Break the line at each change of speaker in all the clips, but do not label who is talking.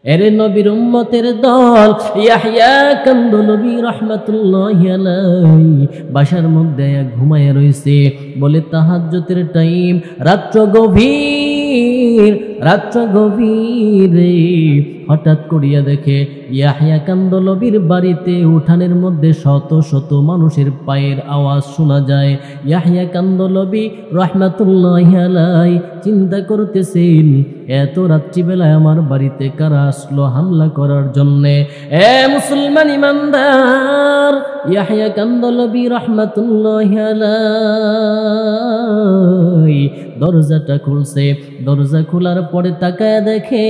এরে নবীর উম্মতের দল, ইয়াহইয়া কান্দলবী রাহমাতুল্লাহি আলাইহি বাসার মধ্যে ঘুমায় রইছে। বলে তাহাজ্জুদের টাইম, রাত্র গভীর রে। হঠাৎ করিয়া দেখে ইয়াহইয়া কান্দলবীর বাড়িতে উঠানের মধ্যে শত শত মানুষের পায়ের আওয়াজ শোনা যায়। ইয়াহইয়া কান্দলবী রাহমাতুল্লাহি আলাইহি চিন্তা করতেছেন, এত রাত্রিবেলায় আমার বাড়িতে কারা আসলো হামলা করার জন্যে? এ মুসলমান ইমানদার, ইয়াহইয়া কান্দলবী রাহমাতুল্লাহি আলাইহি দরজাটা খুলছে। দরজা খোলার পরে তাকায় দেখে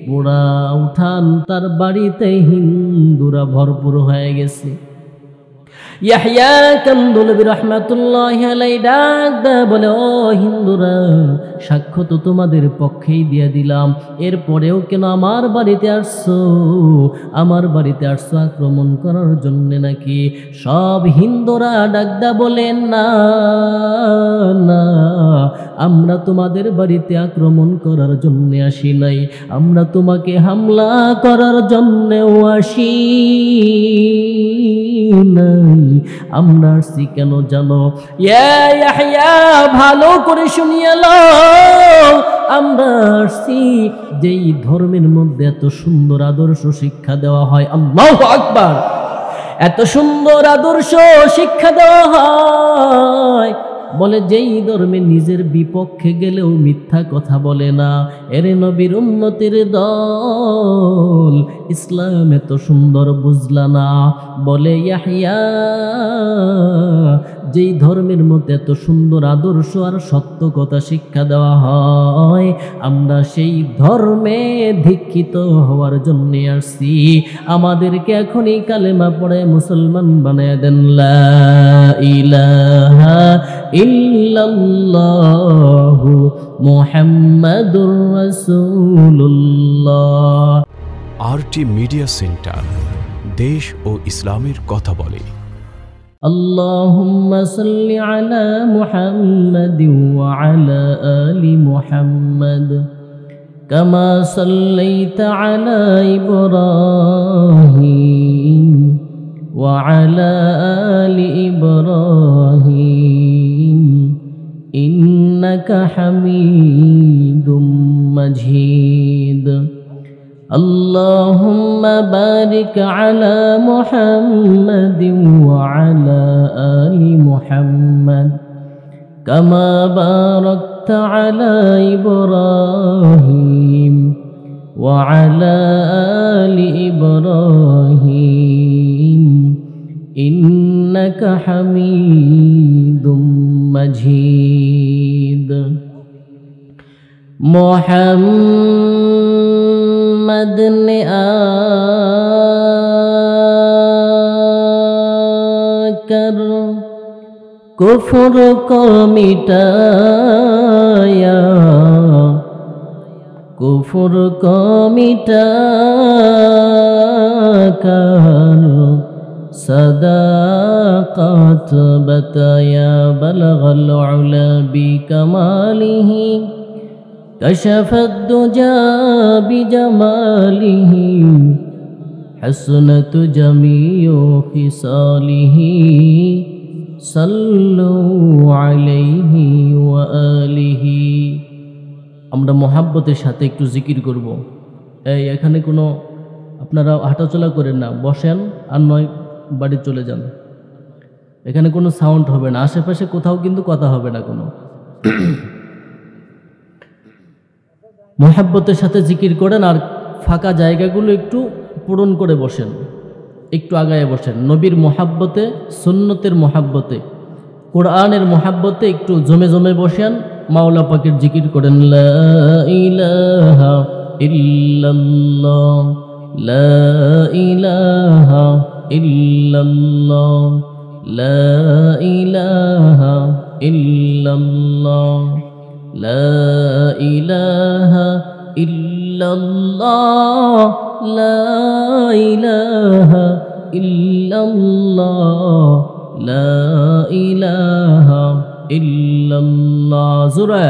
পুরা উঠান তার বাড়িতে হিন্দুরা ভরপুর হয়ে গেছে। ইয়াহইয়া কান্দলবী রাহমাতুল্লাহি আলাইহি ডাক দেয়, বলে ও হিন্দুরা, সাক্ষ্য তো তোমাদের পক্ষেই দিয়ে দিলাম, এরপরেও কেন আমার বাড়িতে আসছো? আমার বাড়িতে আসছো আক্রমণ করার জন্য নাকি? সব হিন্দুরা ডাক দেয়, বলেন না না, আমরা তোমাদের বাড়িতে আক্রমণ করার জন্য আসি নাই, আমরা তোমাকে হামলা করার জন্যও আসি নাই। আমরা আসছি কেন জানো? ইয়াহইয়া ভালো করে শুনিয়ে লও, আমরা আসছি যেই ধর্মের মধ্যে এত সুন্দর আদর্শ শিক্ষা দেওয়া হয়, আল্লাহু আকবার, এত সুন্দর আদর্শ শিক্ষা দেওয়া হয়, বলে যেই ধর্মে নিজের বিপক্ষে গেলেও মিথ্যা কথা বলে না। এরে নবীর উম্মতের দল, ইসলাম এত সুন্দর বুঝলা না? বলে ইয়াহইয়া, যেই ধর্মের মধ্যে এত সুন্দর আদর্শ আর সত্য কথা শিক্ষা দেওয়া হয়, আমরা সেই ধর্মে দীক্ষিত হওয়ার জন্য আসছি। আমাদেরকে এখনই কালেমা পড়ে মুসলমান বানায় দেন। লা ইলাহা ইল্লাল্লাহু মুহাম্মাদুর রাসূলুল্লাহ।
আরটি মিডিয়া সেন্টার, দেশ ও ইসলামের কথা বলে।
আল্লাহুম্মা সাল্লি আলা মুহাম্মাদিন ওয়া আলা আলি মুহাম্মাদ কামা সাল্লাইতা আলা ইব্রাহিম ওয়া আলা আলি ইব্রাহিম ইন্নাকা হামিদুম মাজিদ। আল্লাহুম্মা বারিক আলা মুহাম্মাদিন ওয়া আলা আলি মুহাম্মাদ কামা বারাকতা আলা ইব্রাহিম ওয়া আলা আলি ইব্রাহিম ইন্নাকা হামিদুম মাজিদ। मोहम्मद ने आकर कुफ्र को मिटाया, कुफ्र को मिटाकर सदाकत बताया। बलगल उला बिकमालिही कशफत दुजा बिजमालिही हसनत जमीओ खिसालिही सल्लु अलैहि ওয়া আলিহি। আমরা মোহাব্বতের সাথে একটু জিকির করব। এই এখানে কোনো আপনারা হাঁটাচলা করেন না, বসেন আর নয় বাড়ি চলে যান। এখানে কোনো সাউন্ড হবে না, আশেপাশে কোথাও কিন্তু কথা হবে না কোনো। মোহাব্বতের সাথে জিকির করেন আর ফাঁকা জায়গাগুলো একটু পূরণ করে বসেন, একটু আগায় বসেন। নবীর মোহাব্বতে, সুন্নতের মোহাব্বতে, কোরআনের মোহাব্বতে একটু জমে জমে বসেন, মাওলা পাকের জিকির করেন। লা ইলাহা ইল্লাল্লাহ, লা ইলাহা ইল্লাল্লাহ, লা ইলাহা ইল্লাল্লাহ, লা ইলাহা ইল্লাল্লাহ, লা ইলাহা ইল্লাল্লাহ, লা ইলাহা ইল্লাল্লাহ। জোরে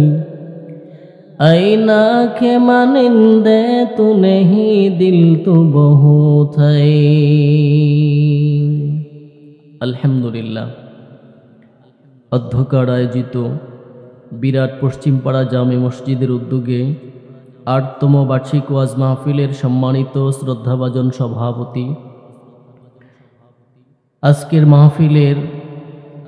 आईना के मानिंदे तू नहीं दिल तू बहुत है। আলহামদুলিল্লাহ। অধ্যকার আয়োজিত বিরাট পশ্চিমপাড়া জামে মসজিদের উদ্যোগে ৮তম বার্ষিক ওয়াজ মাহফিলের সম্মানিত শ্রদ্ধাভাজন সভাপতি, আজকের মাহফিলের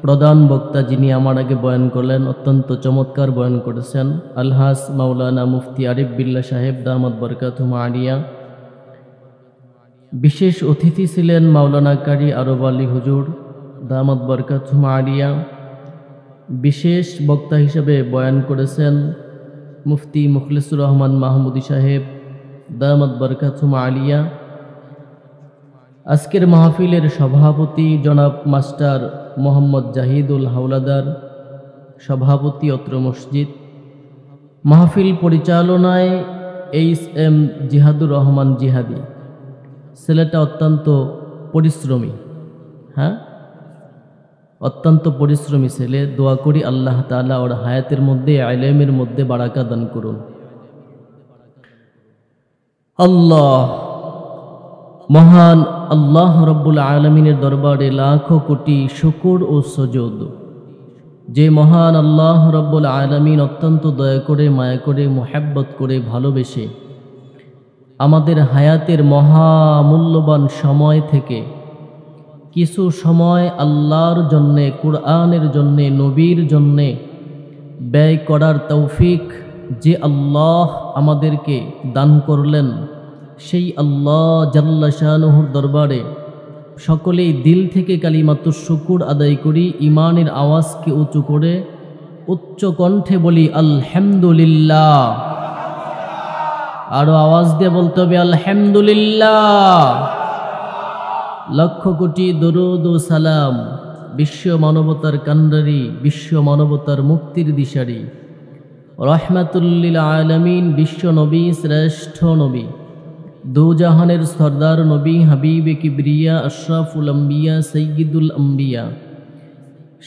প্রধান বক্তা যিনি আমার আগে বয়ান করলেন, অত্যন্ত চমৎকার বয়ান করেছেন আলহাজ মাওলানা মুফতি আরিফ বিল্লাহ সাহেব দামাত বরকাতুহুম আলিয়া। বিশেষ অতিথি ছিলেন মাওলানা কারি আরব আলী হুজুর দামাত বরকাতুহুম আলিয়া। বিশেষ বক্তা হিসেবে বয়ান করেছেন মুফতি মুখলিসুর রহমান মাহমুদি সাহেব দামাত বরকাতুহুম আলিয়া। আজকের মাহফিলের সভাপতি জনাব মাস্টার মোহাম্মদ জাহিদুল হাওলাদার, সভাপতি অত্র মসজিদ। মাহফিল পরিচালনায় এইচ.এম. জিহাদুর রহমান জিহাদি। ছেলেটা অত্যন্ত পরিশ্রমী, অত্যন্ত পরিশ্রমী ছেলে। দোয়া করি আল্লাহ তাআলা ওর হায়াতের মধ্যে, ইলমের মধ্যে বারাকা দান করুন। আল্লাহ, মহান আল্লাহ রব্বুল আলামিনের দরবারে লাখো কোটি শুকর ও সজদ, যে মহান আল্লাহ রব্বুল আলামিন অত্যন্ত দয়া করে, মায়া করে, মুহাব্বত করে, ভালোবেসে আমাদের হায়াতের মহামূল্যবান সময় থেকে কিছু সময় আল্লাহর জন্যে, কুরআনের জন্যে, নবীর জন্যে ব্যয় করার তৌফিক যে আল্লাহ আমাদেরকে দান করলেন, সেই আল্লাহ জাল্লা শানুহুর দরবারে সকলেই দিল থেকে কালিমাতুশ শুকুর আদায় করি। ইমানের আওয়াজকে উঁচু করে উচ্চ কণ্ঠে বলি আলহামদুলিল্লাহ। আরো আওয়াজ দিয়ে বলতে হবে আলহামদুলিল্লাহ। লক্ষ কোটি দরুদ ও সালাম বিশ্ব মানবতার কান্ডারি, বিশ্ব মানবতার মুক্তির দিশারি, রহমাতুল লিল আলামিন, বিশ্ব নবী, শ্রেষ্ঠ নবী, দুজাহানের সরদার নবী, হাবিবে কিবরিয়া, আশরাফুল আম্বিয়া, সৈয়দুল আম্বিয়া,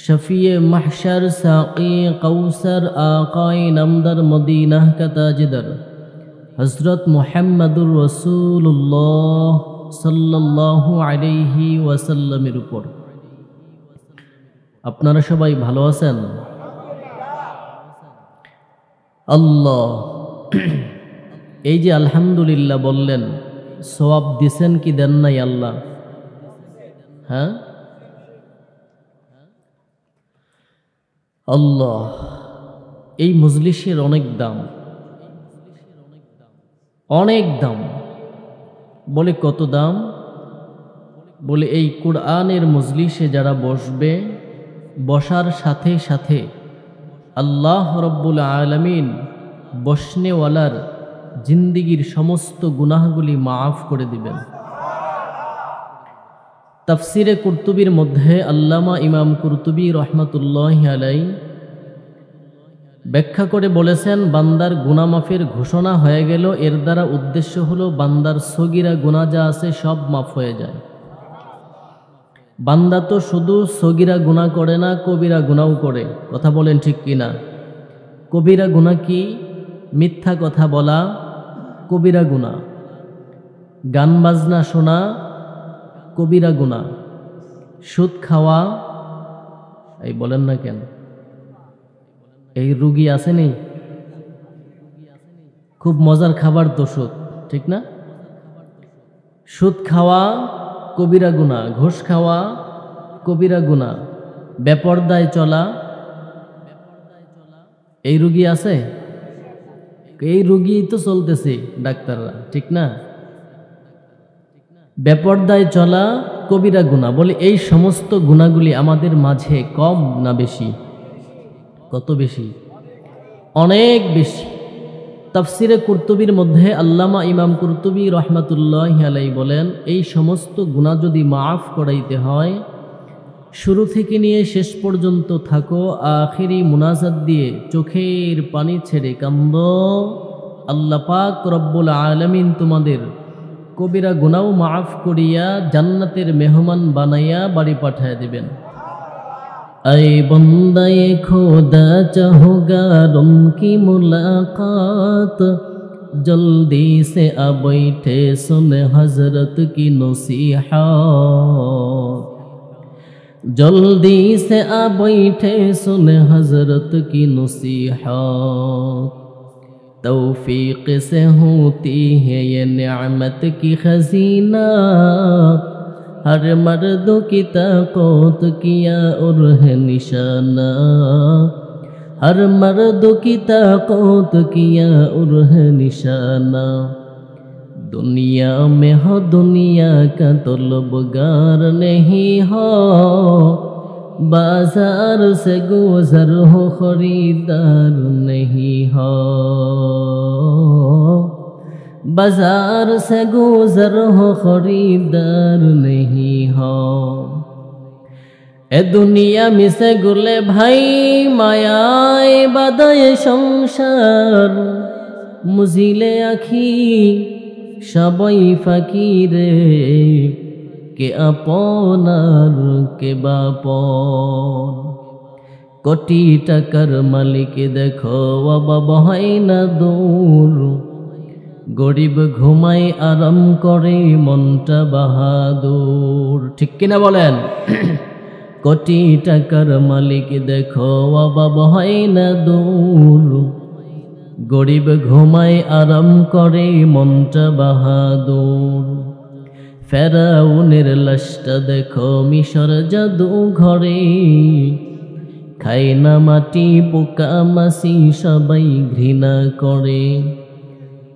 শফিয়ে মাহশর, সাকি কৌসর, আকায়ে নামদার, মদিনাহ কা তাজদার, হযরত মুহাম্মদুর রাসূলুল্লাহ সাল্লাল্লাহু আলাইহি ওয়াসাল্লামের উপর। আপনারা সবাই ভালো আছেন? আল্লাহ, এই যে আলহামদুলিল্লাহ বললেন, সওয়াব দিছেন কি দেন নাই আল্লাহ? আল্লাহ, এই মজলিসের অনেক দাম, অনেক দাম। বলে কত দাম? বলে এই কুরআনের মজলিসে যারা বসবে, বসার সাথে সাথে আল্লাহ রব্বুল আলামিন বসনেওয়ালার জিন্দিগির সমস্ত গুনাহগুলি মাফ করে দিবেন। তাফসিরে কুরতুবির মধ্যে আল্লামা ইমাম কুরতুবি রহমাতুল্লাহি আলাইহি ব্যাখ্যা করে বলেছেন, বান্দার গুনাহ মাফের ঘোষণা হয়ে গেল, এর দ্বারা উদ্দেশ্য হলো বান্দার সগীরা গুনাহ যা আছে সব মাফ হয়ে যায়। বান্দা তো শুধু সগীরা গুনাহ করে না, কবিরা গুনাহও করে। কথা বলেন ঠিক কিনা? কবিরা গুনাহ কি? মিথ্যা কথা বলা কবিরা গুনাহ, গান বাজনা শোনা কবিরা গুনাহ, সুদ খাওয়া, এই বলেন না কেন, এই রুগী আসেনি? খুব মজার খাবার তো সুদ, ঠিক না? সুদ খাওয়া কবিরা গুনাহ, ঘুষ খাওয়া কবিরা গুনাহ, বেপরদায় চলা, এই রুগী আছে? এই রুগী তো চলতেছে ডাক্তাররা, ঠিক না? বেপরদায় চলা কবিরা গুনাহ। বলে এই সমস্ত গুনাহগুলি আমাদের মাঝে কম না বেশি? কত বেশি? অনেক বেশি। তাফসিরে কুরতুবির মধ্যে আল্লামা ইমাম কুরতুবি রহমাতুল্লাহি আলাইহি বলেন, এই সমস্ত গুনাহ যদি মাফ করাইতে হয়, শুরু থেকে নিয়ে শেষ পর্যন্ত থাকো, আখিরি মুনাজাত দিয়ে চোখের পানি ছেড়ে কান্দো, আল্লাহ পাক রব্বুল আলামিন তোমাদের কবিরা গুনাহ মাফ করিয়া জান্নাতের মেহমান বানাইয়া বাড়ি পাঠায় দিবেন। ऐ बंदाए खुदा चाहोगा उनकी मुलाकात, जल्दी से आ बैठे सुन हजरत की नसीहत, जल्दी से आ बैठे सुन हजरत की नसीहत। तौफीक से होती है ये नेमत की खजीना, हर मर्द की ताकत किया और है निशाना, हर मर्द की ताकत किया और है निशाना। दुनिया में हो दुनिया का तलबगार नहीं हो, बाजार से गुजर हो खरीदार नहीं हो, बाजार से गुजर हो खरीदार नहीं हो। ए दुनिया में से गुले भाई मायाए बादाए संसार, मुजिले आखी সবাই ফাকিরে, কে আপনার কে বাপন। কোটি টাকার মালিক দেখো বাবা হয় না দূর, গরিব ঘুমায় আরাম করে মনটা বাহাদুর। ঠিক কিনা বলেন? কোটি টাকার মালিক দেখো বাবা হয় না দূর, গরিব ঘুমায় আরাম করে মনটা বাহাদুর। ফেরাউনের লাশটা দেখো মিশর জাদু ঘরে, খায় না মাটি পোকা মাছি সবাই ঘৃণা করে।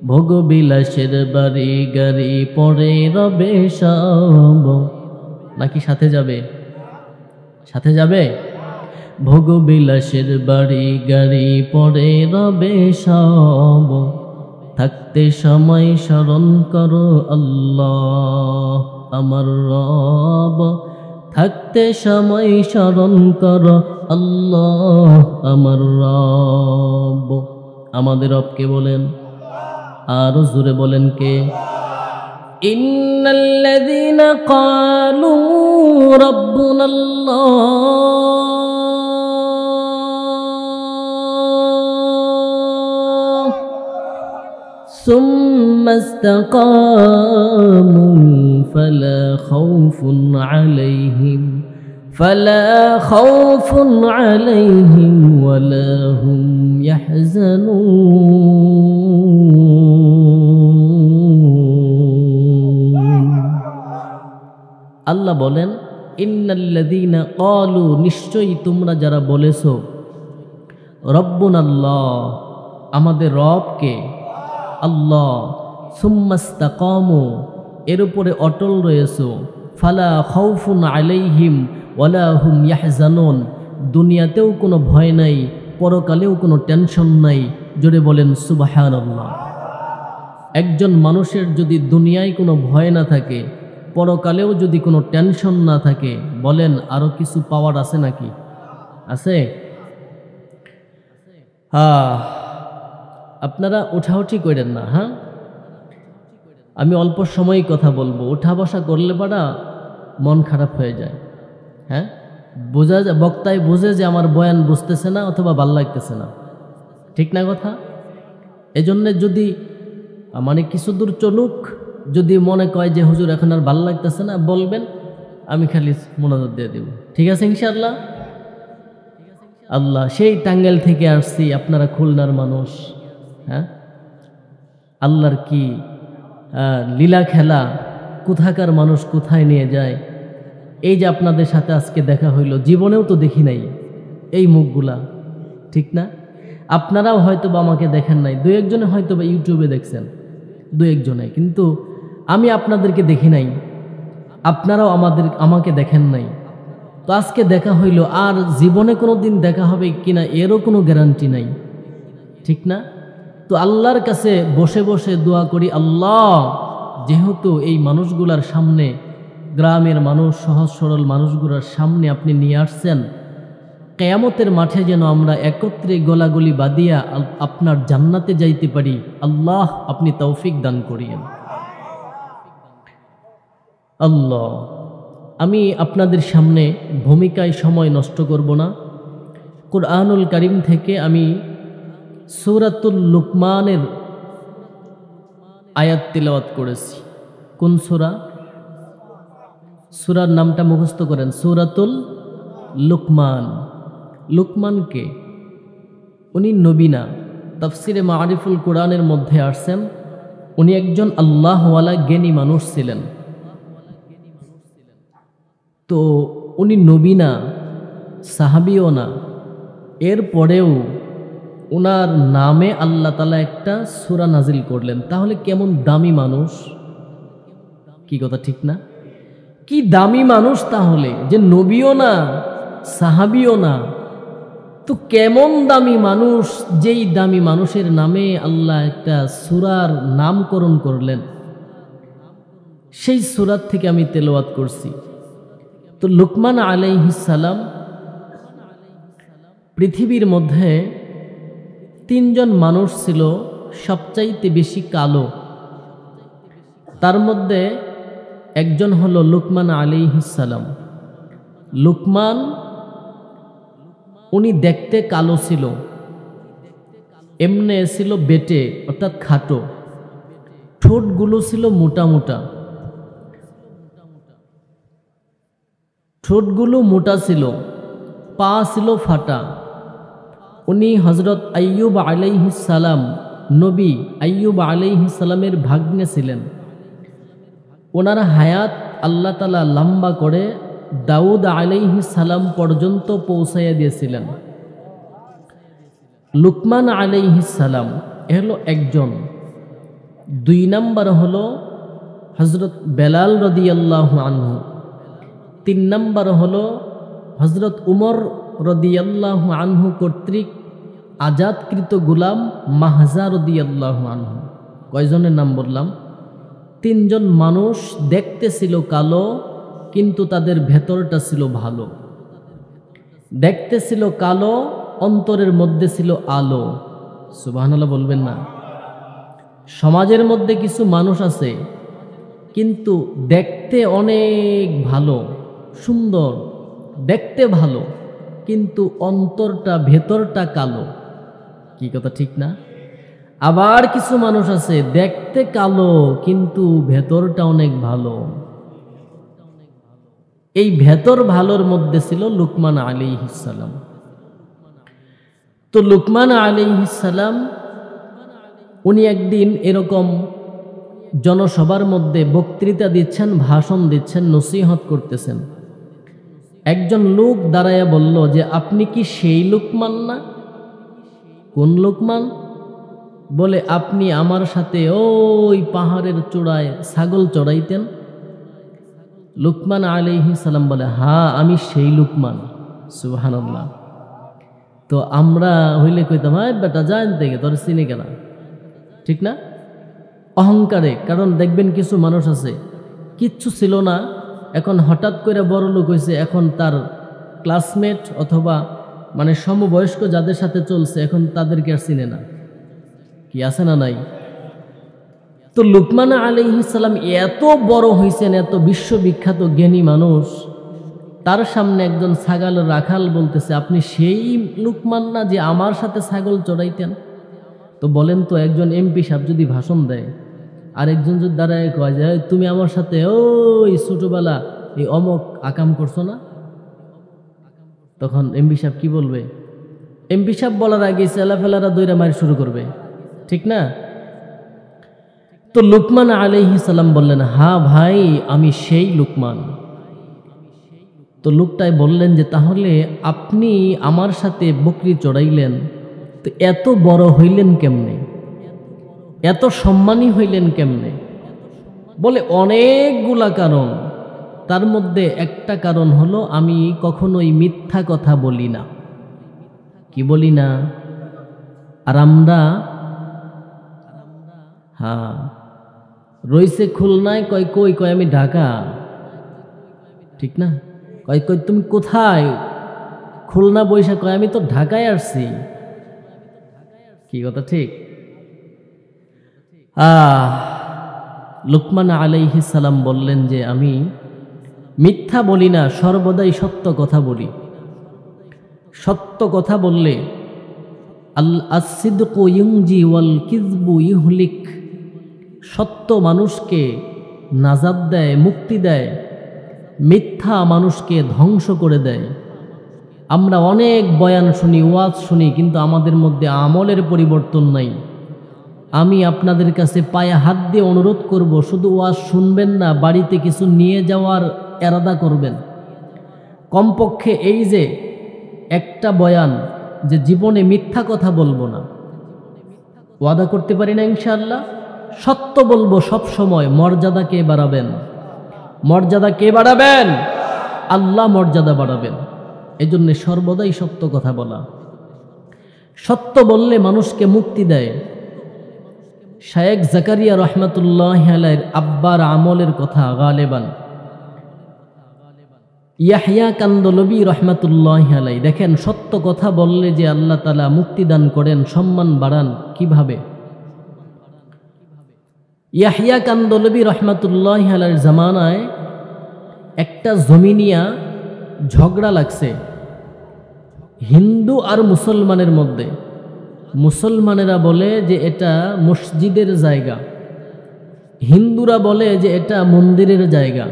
ভোগবিলাসের বাড়ি গাড়ি পরে রবে সব, নাকি সাথে যাবে? সাথে যাবে? ভোগবিলাসের বাড়ি গাড়ি পরে রবে সব, থাকতে সময় স্মরণ করো আল্লাহ আমার রব, থাকতে সময় স্মরণ করো আল্লাহ আমার রব। আমাদের রবকে বলেন, আরো জোরে বলেন কে? ইন্নাল্লাযীনা ক্বালু রাব্বুনাল্লাহ ثم استقاموا فلا خوف عليهم ولا هم يحزنون। আল্লাহ বলেন, ইন্নাল্লাযীনা ক্বালু, নিশ্চয়ই তোমরা যারা বলেছো, রব্বুনাল্লাহ, আমাদের রবকে আল্লাহ, সুম্মাস্তাকামু, এর উপরে অটল রয়েছো, ফালা খাউফুন আলাইহিম ওয়ালা হুম ইয়াহজানুন, দুনিয়াতেও কোনো ভয় নাই, পরকালেও কোনো টেনশন নাই। জোরে বলেন সুবহানাল্লাহ। একজন মানুষের যদি দুনিয়ায় কোনো ভয় না থাকে, পরকালেও যদি কোনো টেনশন না থাকে, বলেন আরো কিছু পাওয়ার আছে নাকি? আছে? আপনারা উঠাউঠি করেন না। হ্যাঁ, আমি অল্প সময় কথা বলবো, উঠা বসা করলে পারা মন খারাপ হয়ে যায়। হ্যাঁ, বোঝা যায়, বক্তায় বোঝে যে আমার বয়ান বুঝতেছে না অথবা ভাল লাগতেছে না, ঠিক না কথা? এজন্য যদি মানে কিছু দূর চলুক, যদি মনে কয় যে হুজুর এখন আর ভাল লাগতেছে না, বলবেন, আমি খালি মনোযোগ দিয়ে দেব। ঠিক আছে ইনশাআল্লাহ? আল্লাহ, সেই টাঙ্গাইল থেকে আসছি, আপনারা খুলনার মানুষ। হ্যাঁ, আল্লাহর কি লীলা খেলা, কোথাকার মানুষ কোথায় নিয়ে যায়। এই যে আপনাদের সাথে আজকে দেখা হইল, জীবনেও তো দেখি নাই এই মুখগুলা, ঠিক না? আপনারাও হয়তো বা আমাকে দেখেন নাই, দু একজনে হয়তো বা ইউটিউবে দেখছেন, দু একজনে, কিন্তু আমি আপনাদেরকে দেখি নাই, আপনারাও আমাকে দেখেন নাই। তো আজকে দেখা হইল, আর জীবনে কোনো দিন দেখা হবে কিনা এরও কোনো গ্যারান্টি নাই, ঠিক না? তো আল্লাহর কাছে বসে বসে দোয়া করি, আল্লাহ, যেহেতু এই মানুষগুলার সামনে, গ্রামের মানুষ, সহজ সরল মানুষগুলার সামনে আপনি নিয়ে আসছেন, কিয়ামতের মাঠে যেন আমরা একত্রে গলাগলি বাঁধিয়া আপনার জান্নাতে যাইতে পারি, আল্লাহ আপনি তৌফিক দান করিয়েন। আল্লাহ, আমি আপনাদের সামনে ভূমিকায় সময় নষ্ট করব না। কুরআনুল কারীম থেকে আমি সূরাতুল লুকমানের আয়াত তিলাওয়াত করেছি। কোন সূরা? সূরার নামটা মুখস্থ করেন, সূরাতুল লুকমান। লুকমান কে? উনি নবী না। তাফসিরে মারিফুল কোরআনের মধ্যে আসছেন উনি একজন আল্লাহওয়ালা জ্ঞানী মানুষ ছিলেন। তো উনি নবী না, সাহাবীও না, এরপরেও ওনার নামে আল্লাহ তাআলা একটা সূরা নাজিল করলেন। তাহলে কেমন দামি মানুষ, কি কথা ঠিক না? কি দামি মানুষ তাহলে, যে নবীও না সাহাবীও না, তো কেমন দামি মানুষ, যেই দামি মানুষের নামে আল্লাহ একটা সূরার নামকরণ করলেন। সেই সূরার থেকে আমি তেলাওয়াত করছি। তো লুকমান আলাইহিস সালাম পৃথিবীর মধ্যে তিনজন মানুষ ছিল সবচাইতে বেশি কালো। তার মধ্যে একজন হলো লুকমান আলাইহিস সালাম। লুকমান উনি দেখতে কালো ছিল, এমনে ছিল বেটে অর্থাৎ খাটো, ঠোঁটগুলো ছিল মোটা মোটা, ঠোঁটগুলো মোটা ছিল, পা ছিল ফাটা। উনি হযরত আইয়ুব আলাইহিস সালাম, নবী আইয়ুব আলাইহিস সালামের ভাগ্নে ছিলেন। ওনার হায়াত আল্লাহ তাআলা লম্বা করে দাউদ আলাইহিস সালাম পর্যন্ত পৌঁছাইয়া দিয়েছিলেন। লুকমান আলাইহিস সালাম হলো একজন। দুই নাম্বার হলো হযরত বেলাল রাদিয়াল্লাহু আনহু। তিন নাম্বার হলো হযরত উমর রাদিয়াল্লাহু আনহু কর্তৃক আজাদকৃত গোলাম মাহজা রাদিয়াল্লাহু আনহু। কয়জনের নাম বললাম? তিনজন মানুষ দেখতে ছিল কালো, কিন্তু তাদের ভেতরটা ছিল ভালো। দেখতে ছিল কালো, অন্তরের মধ্যে ছিল আলো। সুবহানাল্লাহ বলবেন না? সমাজের মধ্যে কিছু মানুষ আছে কিন্তু দেখতে অনেক ভালো, সুন্দর, দেখতে ভালো, কিন্তু অন্তরটা ভেতরটা কালো। কি কথা ঠিক না? আবার কিছু মানুষ আছে দেখতে কালো কিন্তু ভেতরটা অনেক ভালো। এই ভেতর ভালোর মধ্যে ছিল লুকমান আলাইহিস সালাম। তো লুকমান আলাইহিস সালাম উনি একদিন এরকম জনসভার মধ্যে বক্তৃতা দিচ্ছেন, ভাষণ দিচ্ছেন, নসিহত করতেছেন। একজন লোক দাঁড়ায়া বলল যে আপনি কি সেই লুকমান না? কোন লুকমান? বলে আপনি আমার সাথে ওই পাহাড়ের চূড়ায় ছাগল চড়াইতেন। লুকমান আলাইহিস সালাম বলে হ্যাঁ আমি সেই লুকমান। সুবহানাল্লাহ। তো আমরা হইলে কইতাম হাই বেটা জান থেকে তোর চিনি কেনা, ঠিক না? অহংকারে। কারণ দেখবেন কিছু মানুষ আছে কিচ্ছু ছিল না, এখন হঠাৎ করে বড় লোক হয়েছে, এখন তার ক্লাসমেট অথবা মানে সমবয়স্ক যাদের সাথে চলছে এখন তাদেরকে আর চিনে না। কি আছে না নাই? তো লুকমান আলাইহিস সালাম এত বড় হয়েছেন, এত বিশ্ববিখ্যাত জ্ঞানী মানুষ, তার সামনে একজন ছাগল রাখাল বলতেছে আপনি সেই লুকমান না যে আমার সাথে ছাগল চড়াইতেন? তো বলেন তো একজন এমপি সাহেব যদি ভাষণ দেয় আর একজন যদি দাঁড়ায় কয় যে তুমি আমার সাথে ওই ছোটবেলা এই অমক আকাম করছো না, তখন এমপি সাহেব কি বলবে? এমপি সাহেব বলার আগে ছেলেফেলারা দইরা মার শুরু করবে, ঠিক না? তো লুকমান আলাইহিস সালাম বললেন হ্যাঁ ভাই আমি সেই লুকমান। তো লোকটাই বললেন যে তাহলে আপনি আমার সাথে বকরি চড়াইলেন, তো এত বড় হইলেন কেমনে, এত সম্মানী হইলেন কেমনে? বলে অনেকগুলা কারণ, তার মধ্যে একটা কারণ হলো আমি কখনোই মিথ্যা কথা বলি না। কি বলি না? আর আমরা হ্যাঁ রইছে খুলনায়, কয় কই, কয় আমি ঢাকা, ঠিক না? কয় কই তুমি কোথায়? খুলনা বৈশা, কয় আমি তো ঢাকায় আসছি। কি কথা ঠিক? লুকমান আলাইহিস সালাম বললেন যে আমি মিথ্যা বলি না, সর্বদাই সত্য কথা বলি। সত্য কথা বললে আস-সিদকু ইউনজি ওয়াল কিযবু ইহলিক, সত্য মানুষকে নাজাত দেয়, মুক্তি দেয়, মিথ্যা মানুষকে ধ্বংস করে দেয়। আমরা অনেক বয়ান শুনি, ওয়াজ শুনি, কিন্তু আমাদের মধ্যে আমলের পরিবর্তন নাই। আমি আপনাদের কাছে পায়ে হাত দিয়ে অনুরোধ করব, শুধু ওয়াজ শুনবেন না, বাড়িতে কিছু নিয়ে যাওয়ার এরাদা করবেন। কমপক্ষে এই যে একটা বয়ান, যে জীবনে মিথ্যা কথা বলবো না, ওয়াদা করতে পারি না ইনশাআল্লাহ। সত্য বলবো সব সময়। মর্যাদা কে বাড়াবেন? মর্যাদা কে বাড়াবেন? আল্লাহ মর্যাদা বাড়াবেন। এজন্য সর্বদাই সত্য কথা বলা। সত্য বললে মানুষকে মুক্তি দেয়। শায়েখ জাকারিয়া রহমাতুল্লাহি আলাইহির আব্বার আমলের কথা গালেবান ইয়াহইয়া কান্দলবী রহমাতুল্লাহি আলাইহি, দেখেন সত্য কথা বললে যে আল্লাহ তাআলা মুক্তি দান করেন, সম্মান বাড়ান কিভাবে। ইয়াহইয়া কান্দলবী রহমাতুল্লাহি আলাইহির জামানায় একটা জমিনিয়া ঝগড়া লাগছে হিন্দু আর মুসলমানের মধ্যে। মুসলমানেরা বলে যে এটা মসজিদের জায়গা, হিন্দুরা বলে যে এটা মন্দিরের জায়গা।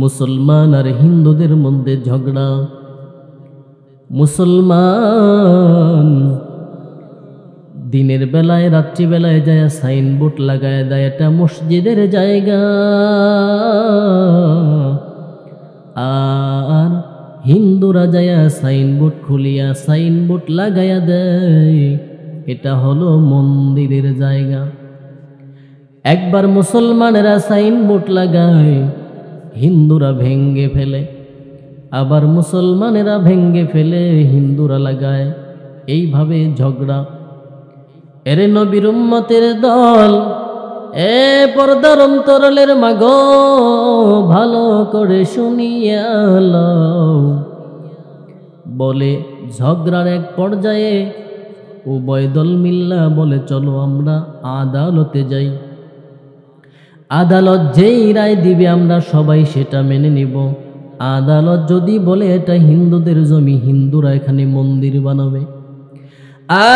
মুসলমান আর হিন্দুদের মধ্যে ঝগড়া। মুসলমান দিনের বেলায় রাত্রিবেলায় যায় সাইনবোর্ড লাগায় দেয় এটা মসজিদের জায়গা, আর হিন্দুরা যায় সাইনবোর্ড খুলিয়া সাইনবোর্ড লাগাইয়া দেয় এটা হলো মন্দিরের জায়গা। একবার মুসলমানেরা সাইনবোর্ড লাগায়, হিন্দুরা ভেঙ্গে ফেলে, আবার মুসলমানেরা ভেঙ্গে ফেলে, হিন্দুরা লাগায়। এইভাবে ঝগড়া। এরে নবীর উম্মতের দল, এ পর্দার অন্তরালের মাগো, ভালো করে শুনিয়া লও। বলে ঝগড়ার এক পর্যায়ে উভয় দল মিল্লা বলে চলো আমরা আদালতে যাই। আদালত যেই রায় দিবে আমরা সবাই সেটা মেনে নিব। আদালত যদি বলে এটা হিন্দুদের জমি, হিন্দুরা এখানে মন্দির বানাবে।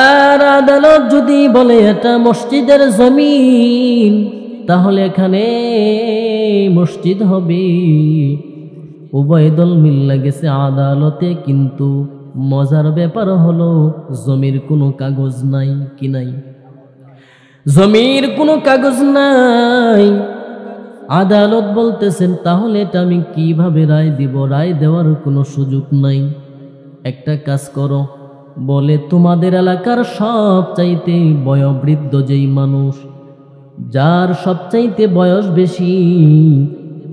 আর আদালত যদি বলে এটা মসজিদের জমিন, তাহলে এখানে মসজিদ হবে। উভয় দল মিল্লা গেছে আদালতে, কিন্তু মজার ব্যাপার হলো জমির কোনো কাগজ নাই। কি নাই? জমির কোনো কাগজ নাই। আদালত বলতেছেন তাহলে এটা আমি কিভাবে রায় দিব? রায় দেওয়ার কোনো সুযোগ নাই। একটা কাজ করো, বলে তোমাদের এলাকার সবচাইতে বয়োবৃদ্ধ যেই মানুষ, যার সবচাইতে বয়স বেশি,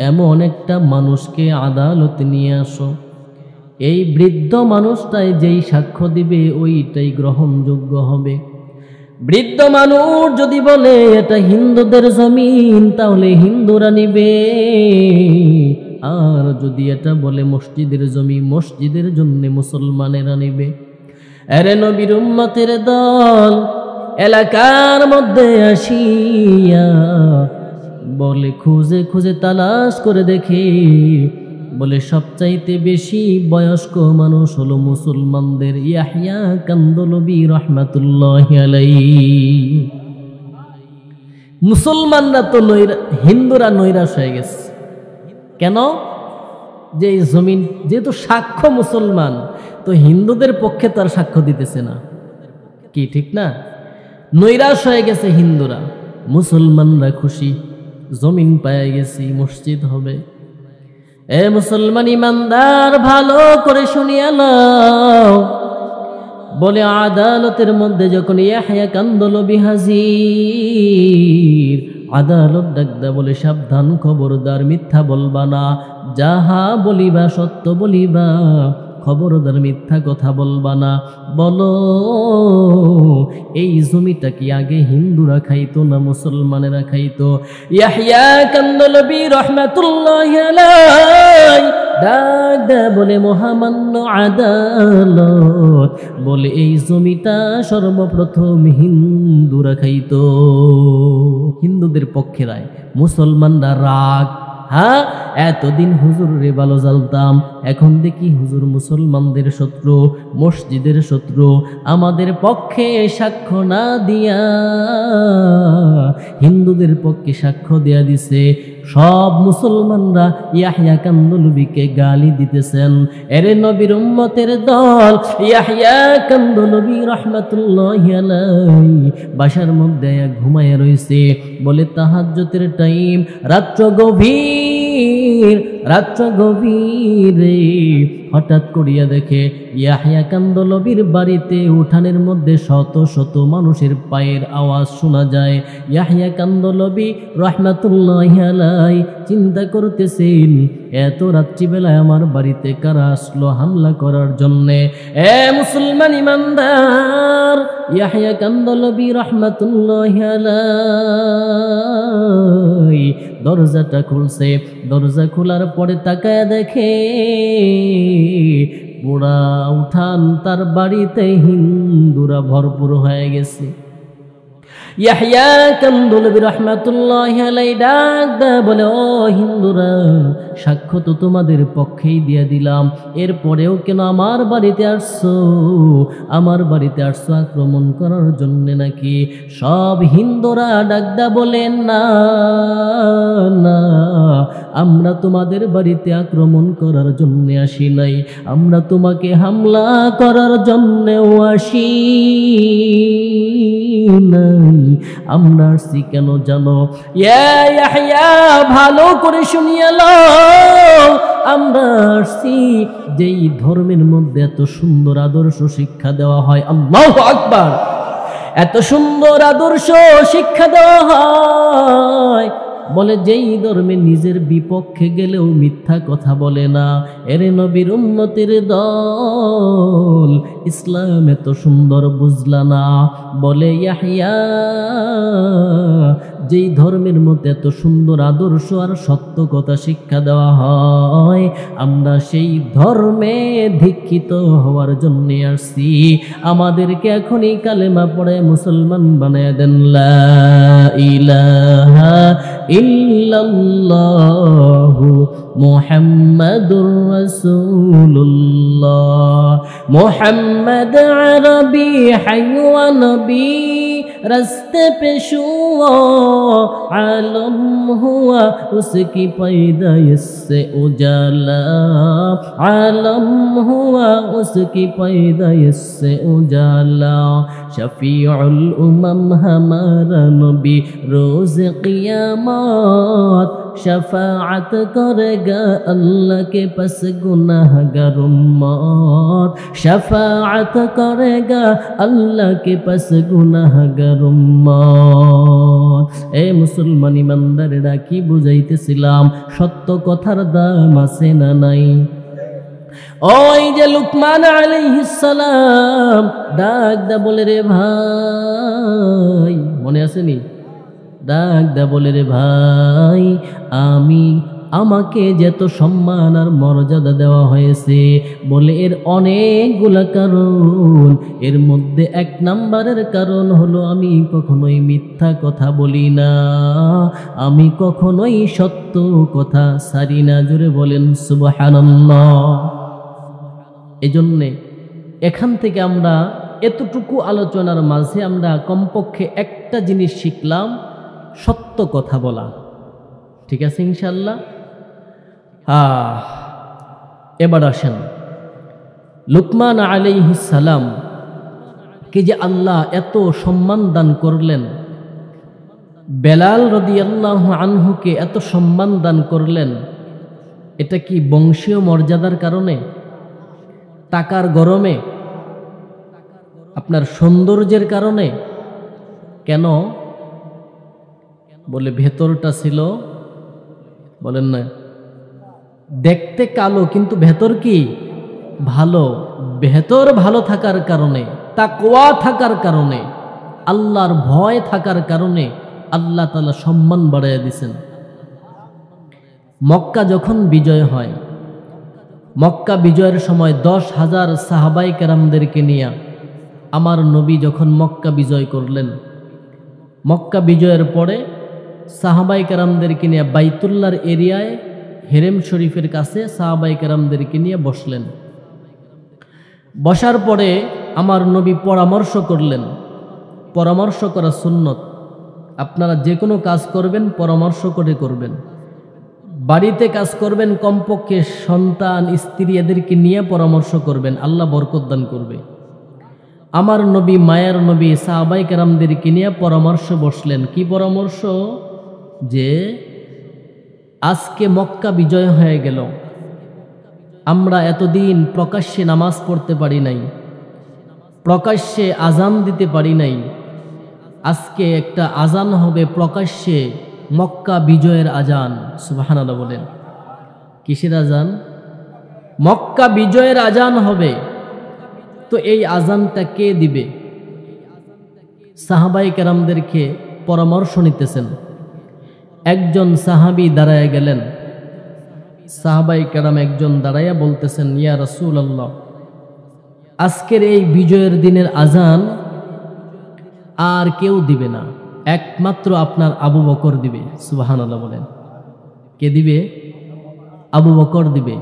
এমন একটা মানুষকে আদালতে নিয়ে আসো। এই বৃদ্ধ মানুষটাই যেই সাক্ষ্য দিবে ওইটাই গ্রহণযোগ্য হবে। বৃদ্ধ মানুষ যদি বলে এটা হিন্দুদের জমিন, তাহলে হিন্দুরা নিবে। আর যদি এটা বলে মসজিদের জমি, মসজিদের জন্য মুসলমানেরা নিবে। আরে নবীর উম্মতের দল এলাকার মধ্যে আসিয়া বলে খুঁজে খুঁজে তালাশ করে দেখে, বলে সবচাইতে বেশি বয়স্ক মানুষ হলো মুসলমানদের ইয়াহইয়া কান্দলবী রাহমাতুল্লাহি আলাইহি। মুসলমানরা তো হিন্দুরা নৈরাশ হয়ে গেছে। কেন? যে এই জমিন যেহেতু সাক্ষ্য মুসলমান, তো হিন্দুদের পক্ষে তার সাক্ষ্য দিতেছে না। কি ঠিক না? নৈরাশ হয়ে গেছে হিন্দুরা। মুসলমানরা খুশি, জমিন পায়ে গেছি, মসজিদ হবে। এ মুসলমান ইমানদার, ভালো করে শুনিয়া নাও। বলে আদালতের মধ্যে যখন ইয়াহইয়া কান্দলবী হাজির, আদালত ডাকদা বলে সাবধান, খবরদার মিথ্যা বলবা না, যাহা বলিবা সত্য বলিবা, খবরদার মিথ্যা কথা বলবা না। বলো এই জমিটা কি আগে হিন্দুরা খাইতো না মুসলমানেরা খাইতো? ইয়াহইয়া কান্দলবী রাহমাতুল্লাহি আলাইহি ডাক দেয়া বলে মহামান্য আদালত, বলে এই জমিটা সর্বপ্রথম হিন্দুরা খাইতো। হিন্দুদের পক্ষে রায়। মুসলমানরা রাগ, হ্যাঁ, এতদিন হুজুরে ভালো জানতাম, এখন দেখি হুজুর মুসলমানদের শত্রু, মসজিদের শত্রু। আমাদের পক্ষে সাক্ষ্য না দিয়া হিন্দুদের পক্ষে সাক্ষ্য দেয়া দিছে। সব মুসলমানরা ইয়াহইয়া কান্দলবিকে গালি দিতেছেন। এরে নবীর উম্মতের দল, ইয়াহইয়া কান্দলবি রাহমাতুল্লাহি আলাইহি বাসার মধ্যে ঘুমায় রইছে। বলে তাহাজ্জুদের টাইম, রাত্র গভীর, রাত্র গভীরে হঠাৎ করিয়া দেখে ইয়াহইয়া কান্দলবির বাড়িতে উঠানের মধ্যে শত শত মানুষের পায়ের আওয়াজ শোনা যায়। ইয়াহইয়া কান্দলবি রাহমাতুল্লাহি আলাইহি চিন্তা করতেছেন, এত রাত্রিবেলায় আমার বাড়িতে কারা আসলো হামলা করার জন্যে? এ মুসলমান ইমানদার, ইয়াহইয়া কান্দলবি রাহমাতুল্লাহি আলাইহি দরজাটা খুলছে। দরজা খোলার পরে তাকায় দেখে পুরা উঠান তার বাড়িতে হিন্দুরা ভরপুর হয়ে গেছে। ইয়াহইয়া কান্দলবি রাহমাতুল্লাহি আলাইহি ডাক দেয়া বলে, ও হিন্দুরা, সাক্ষ্য তো তোমাদের পক্ষেই দিয়ে দিলাম, এরপরেও কেন আমার বাড়িতে আসছো? আমার বাড়িতে আসছো আক্রমণ করার জন্য নাকি? সব হিন্দুরা ডাক দেয়া বলে, না না, আমরা তোমাদের বাড়িতে আক্রমণ করার জন্য আসি নাই, আমরা তোমাকে হামলা করার জন্যও আসি নাই। আমরা আসছি কেন জানো? ইয়াহইয়া ভালো করে শুনিয়ে লও, আমরা আসছি যেই ধর্মের মধ্যে এত সুন্দর আদর্শ শিক্ষা দেওয়া হয়, আল্লাহু আকবার, এত সুন্দর আদর্শ শিক্ষা দেওয়া হয়, বলে যেই ধর্মে নিজের বিপক্ষে গেলেও মিথ্যা কথা বলে না। এরে নবীর উম্মতের দল, ইসলাম এত সুন্দর বুঝলা না? বলে ইয়াহইয়া, যেই ধর্মের মধ্যে এত সুন্দর আদর্শ আর সত্য কথা শিক্ষা দেওয়া হয়, আমরা সেই ধর্মে দীক্ষিত হওয়ার জন্য আসছি। আমাদেরকে এখনই কালেমা পড়ে মুসলমান বানায় দেন। লা ইলাহা ইল্লাল্লাহু মুহাম্মাদুর রাসূলুল্লাহ। মুহাম্মদ আরবি হাইওয়া নবী, रास्ते पे शुआ आलम हुआ उसकी पैदाइश से उजाला, आलम हुआ उसकी पैदाइश से उजाला। शफीउल उमम हमारा नबी रोज क़ियामत, शफाअत करेगा अल्लाह के पास गुनाहगार उम्मत, शफाअत करेगा अल्लाह के पास गुनाहगार उम्मत। ए मुसलमान इमानदारेरा की बुझाइतेছিলাম, সত্য কথার দাম আছে না নাই? ওই যে লুকমান আলাইহিস সালাম ডাক দা বলে, রে ভাই, মনে আসেনি? ডাক দা বলে, রে ভাই, আমাকে যত সম্মান আর মর্যাদা দেওয়া হয়েছে, বলে এর অনেকগুলা কারণ। এর মধ্যে এক নাম্বারের কারণ হলো আমি কখনোই মিথ্যা কথা বলি না, আমি কখনোই সত্য কথা সারি না। জোরে বলেন সুবহানাল্লাহ। এজন্যে এখান থেকে আমরা এতটুকু আলোচনার মাঝে আমরা কমপক্ষে একটা জিনিস শিখলাম, সত্য কথা বলা। ঠিক আছে ইনশাআল্লাহ। এবার আসেন, লুকমান আলাইহিস সালাম কে যে আল্লাহ এত সম্মান দান করলেন, বেলাল রাদিয়াল্লাহু আনহুকে এত সম্মান দান করলেন, এটা কি বংশীয় মর্যাদার কারণে, টাকার গরমে, আপনার সৌন্দর্যের কারণে? কেন? বলে ভেতরটা ছিল, বলেন না, দেখতে কালো কিন্তু ভেতর কি ভালো। ভেতর ভালো থাকার কারণে, তাকওয়া থাকার কারণে, আল্লাহর ভয় থাকার কারণে আল্লাহ তাআলা সম্মান বাড়াইয়া দিয়েছেন। মক্কা যখন বিজয় হয়, মক্কা বিজয়ের সময় 10,000 সাহাবায়ে কেরামদেরকে নিয়ে আমার নবী যখন মক্কা বিজয় করলেন, মক্কা বিজয়ের পরে সাহাবায়ে কেরামদেরকে নিয়ে বাইতুল্লাহর এরিয়ায় হেরেম শরীফের কাছে সাহাবায়ে কেরামদেরকে নিয়ে বসলেন। বসার পরে আমার নবী পরামর্শ করলেন। পরামর্শ করা সুন্নত। আপনারা যে কোনো কাজ করবেন পরামর্শ করে করবেন। বাড়িতে কাজ করবেন কমপক্ষে সন্তান স্ত্রী এদেরকে নিয়ে পরামর্শ করবেন, আল্লাহ বরকত দান করবে। আমার নবী মায়ের নবী সাহাবায়ে কেরামদেরকে নিয়ে পরামর্শ বসলেন। কি পরামর্শ? যে আজকে মক্কা বিজয় হয়ে গেল, আমরা এতদিন প্রকাশ্যে নামাজ পড়তে পারি নাই, প্রকাশ্যে আজান দিতে পারি নাই। আজকে একটা আজান হবে প্রকাশ্যে, মক্কা বিজয়ের আজান। সুবহানাল্লাহ বলেন। কিসের আজান? মক্কা বিজয়ের আজান হবে। তো এই আজানটা কে দিবে? সাহাবায়ে কেরামদেরকে পরামর্শ নিতেছেন। একজন সাহাবী দাঁড়ায় গেলেন। সাহাবায়ে কেরাম একজন দাঁড়াইয়া বলতেছেন, ইয়া রাসূলুল্লাহ, আজকের এই বিজয়ের দিনের আজান আর কেউ দিবে না, একমাত্র আপনার আবু বকর দিবে। সুবহানাল্লাহ বলেন। কে দিবে? আবু বকর দিবে।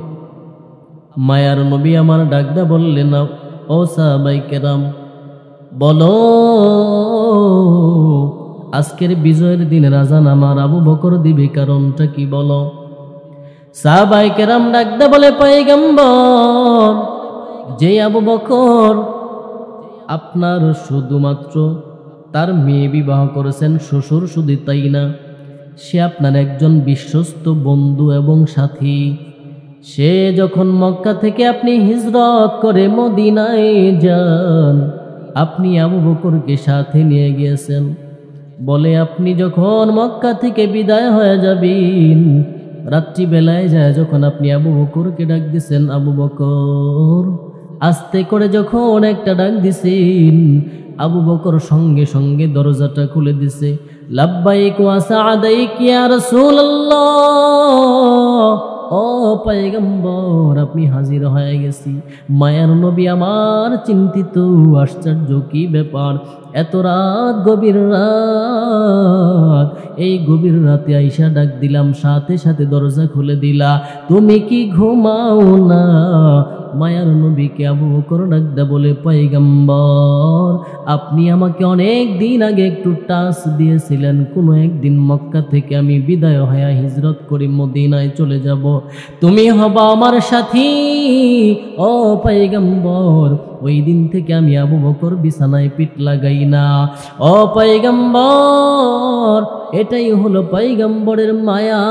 মায়ার নবী আমার ডাকদা বললেন, ও সাহাবায়ে কেরাম, বলো আজকের বিজয়ের দিনের আজান আমার আবু বকর দিবে, কারণটা কি বলো? সাহাবায়ে কেরাম ডাকদা বলে, পয়গম্বর, যে আবু বকর আপনার শুধুমাত্র তার মেয়ে বিবাহ করেছেন, শ্বশুর শুধু তাই না, সে আপনার একজন বিশ্বস্ত বন্ধু এবং সাথী। সে যখন মক্কা থেকে আপনি হিজরত করে মদিনায় যান, আপনি আবু বকরকে সাথে নিয়ে গিয়েছেন। বলে আপনি যখন মক্কা থেকে বিদায় হয়ে যাবেন, রাত্রিবেলায় যায় যখন আপনি আবু বকরকে ডাক দিছেন, আবু বকর, আস্তে করে যখন একটা ডাক দিছেন, আবু বকর সঙ্গে সঙ্গে দরজাটা খুলে দিছে। লাব্বাইক ওয়া সাআদাইক ইয়া রাসূলুল্লাহ, ও পয়গম্বর আপনি হাজির হয়ে গেছি। মায়ার নবী আমার চিন্তিত, আশ্চর্য কি ব্যাপার, এত রাত, গভীর রাত, এই গভীর রাতে আইসা ডাক দিলাম, সাথে সাথে দরজা খুলে দিলা, তুমি কি ঘুমাও না? মায়ার নবীকে আবু বকর ডাকদা বলে, পয়গম্বর আপনি আমাকে অনেক দিন আগে একটু টাচ দিয়েছিলেন, কোনো একদিন মক্কা থেকে আমি বিদায় হয়ে হিজরত করে মদিনায় চলে যাব, তুমি হবা আমার সাথী। ও পয়গম্বর, ওই দিন থেকে আমি আবু বকর বিছানায় পিঠ লাগাই না। ও পয়গম্বর, এটাই হলো পয়গম্বরের মায়া,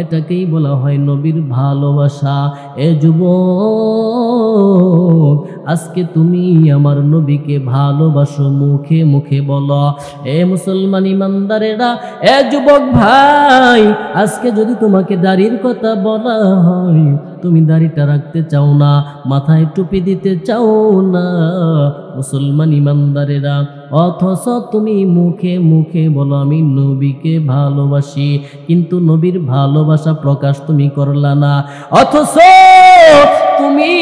এটাকেই বলা হয় নবীর ভালোবাসা। এ যুবক, আজকে তুমি আমার নবীকে ভালোবাসো, মুখে মুখে বলো। এ মুসলমান ইমানদারেরা, এ যুবক ভাই, আজকে যদি তোমাকে দাড়ির কথা বলা হয়, তুমি দাড়িটা রাখতে চাও না, মাথায় টুপি দিতে চাও না, মুসলমান ইমানদারেরা, অথচ তুমি মুখে মুখে বলো আমি নবীকে ভালোবাসি, কিন্তু নবীর ভালোবাসা প্রকাশ তুমি করলা না। অথচ তুমি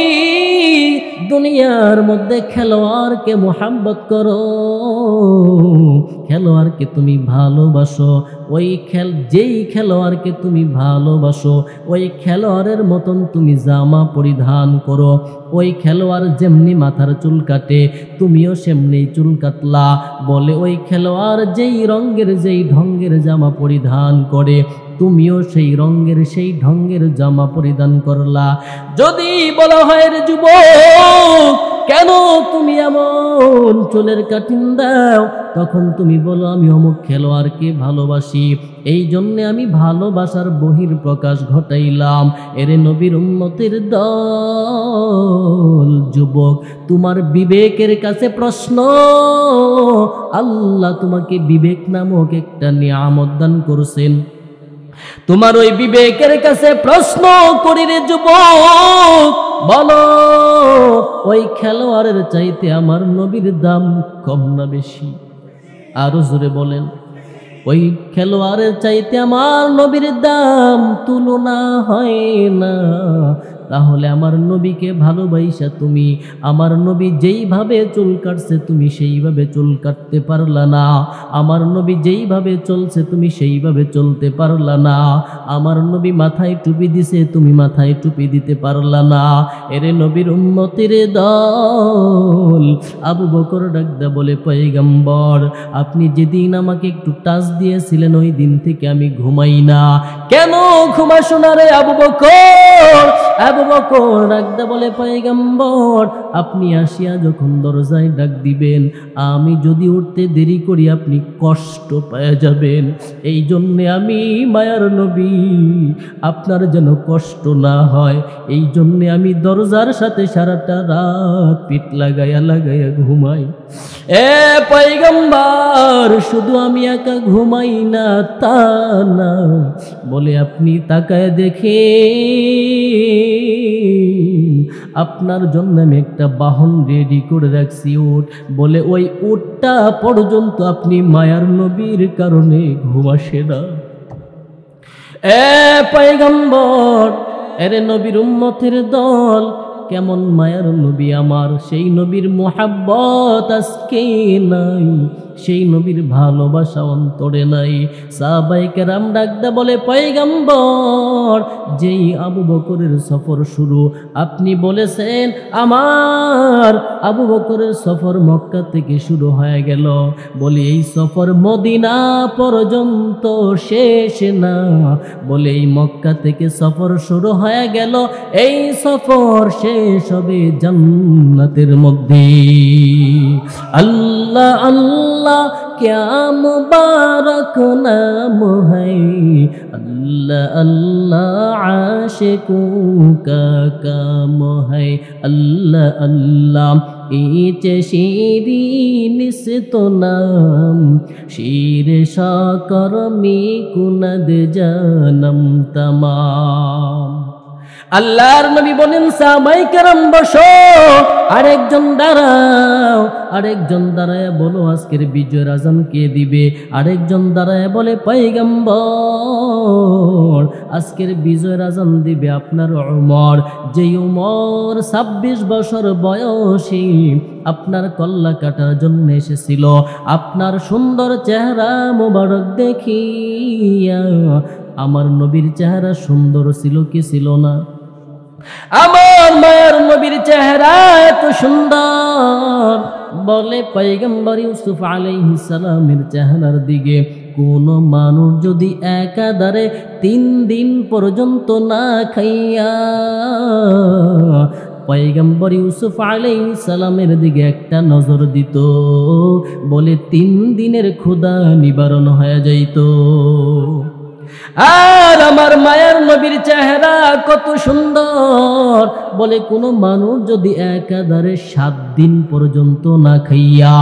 দুনিয়ার মধ্যে খেলোয়াড়কে মোহাব্বত করো, খেলোয়াড়কে তুমি ভালোবাসো, ওই যেই খেলোয়াড়কে তুমি ভালোবাসো, ওই খেলোয়াড়ের মতন তুমি জামা পরিধান করো। ওই খেলোয়াড় যেমনি মাথার চুল কাটে, তুমিও সেমনি চুল কাটলা। বলে ওই খেলোয়াড় যেই রঙের যেই ঢঙ্গের জামা পরিধান করে, তুমিও সেই রঙের সেই ঢঙ্গের জামা পরিধান করলা। যদি বলা হয় রে যুবক, কেন তুমি এমন চুলের কাটিং দাও, তখন তুমি বলো আমি অমুক খেলোয়াড়কে ভালোবাসি, এই জন্যে আমি ভালোবাসার বহির প্রকাশ ঘটাইলাম। এরে নবীর উম্মতের দল, যুবক তোমার বিবেকের কাছে প্রশ্ন, আল্লাহ তোমাকে বিবেক নামক একটা নিয়ামত দান করছেন, তোমার ওই বিবেকের কাছে প্রশ্ন করি রে যুবক, বলো ওই খেলোয়াড়ের চাইতে আমার নবীর দাম কম না বেশি? আরো জোরে বলেন, ওই খেলোয়াড়ের চাইতে আমার নবীর দাম তুলনা হয় না। তাহলে আমার নবীকে ভালোবাসা তুমি আমার নবী যেইভাবে চুল কাটছে তুমি সেইভাবে চুল কাটতে পারলা না, আমার নবী যেইভাবে চলছে তুমি সেইভাবে চলতে পারলা না, আমার নবী মাথায় টুপি দিছে তুমি মাথায় টুপি দিতে পারলা না। এরে নবীর উম্মতের দল, আবু বকর ডাকদা বলে পয়গম্বর আপনি যেদিন আমাকে একটু টাচ দিয়েছিলেন ওই দিন থেকে আমি ঘুমাই না। কেন ঘুমাসো না রে আবু বকর? আবু বকর ডাকদা বলে পয়গম্বর আপনি আসিয়া যখন দরজায় ডাক দিবেন আমি যদি উঠতে দেরি করি আপনি কষ্ট পেয়ে যাবেন, এই জন্যে আমি মায়ার নবী আপনার যেন কষ্ট না হয় এই জন্যে আমি দরজার সাথে সারাটা রাত পিঠ লাগাইয়া লাগাইয়া ঘুমাই। এ পয়গম্বর শুধু আমি একা ঘুমাই না তা না, বলে আপনি তাকায় দেখে আপনার জন্য আমি একটা বাহন রেডি করে রাখছি উট, বলে ওই উটটা পর্যন্ত আপনি মায়ার নবীর কারণে ঘুমাসে না। এ পয়গম্বর, এরে নবীর উম্মতের দল, কেমন মায়ার নবী আমার, সেই নবীর মোহাব্বত আজকে নাই, সেই নবীর ভালোবাসা অন্তরে নাই। সাহাবায়ে কেরাম ডাকদা বলে পয়গম্বর যেই আবু বকরের সফর শুরু আপনি বলেছেন আমার আবু বকরের সফর মক্কা থেকে শুরু হয়ে গেল, বলে এই সফর মদিনা পর্যন্ত শেষ না, বলে এই মক্কা থেকে সফর শুরু হয়ে গেল, এই সফর শেষ হবে জান্নাতের মধ্যে। আল্লাহ আল্লাহ क्या मुबारक नाम है, अल्लाह अल्लाह आशिकों का काम है, अल्लाह अल्लाह इचे शीरीन से तो नाम शीर शाकर मी कुनद जानम तमाम। আল্লাহর নবী বলেন সাহাবায়ে কেরাম বসো, আরেকজন দাঁড়াও, আরেকজন দাঁড়ায় বলো আজকের বিজয়ের আজান কে দিবে, আরেকজন দাঁড়ায় বলে পয়গম্বর আজকের বিজয়ের আজান দিবে আপনার ওমর, যেই ওমর 26 বছর বয়সী আপনার কল্লা কাটার জন্য এসেছিল, আপনার সুন্দর চেহারা মোবারক দেখিয়া আমার নবীর চেহারা সুন্দর ছিল কি ছিল না? আমার মায়ের নবীর চেহারা এত সুন্দর, বলে পয়গম্বর ইউসুফ আলাইহিস সালামের চেহারার দিকে কোন মানুষ যদি একাধারে 3 দিন পর্যন্ত না খাইয়া পয়গম্বর ইউসুফ আলাইহিস সালামের দিকে একটা নজর দিত, বলে 3 দিনের ক্ষুধা নিবারণ হয়ে যাইত। আর আমার মায়ের নবীর চেহারা কত সুন্দর, বলে কোনো মানুষ যদি একাধারে 7 দিন পর্যন্ত না খাইয়া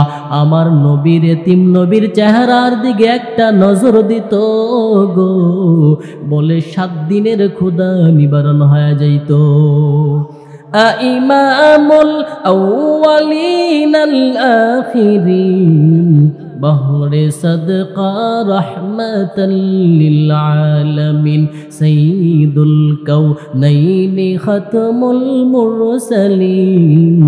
আমার নবীর এতিম নবীর চেহারার দিকে একটা নজর দিত গো, বলে 7 দিনের ক্ষুধা নিবারণ হয়ে যাইত। ইমামুল আউয়ালিন আল আখিরিন বহরে সদকা রহমাতাল লিল আলামিন সাইয়্যিদুল কাউনাইনি খাতমুল মুরসালিন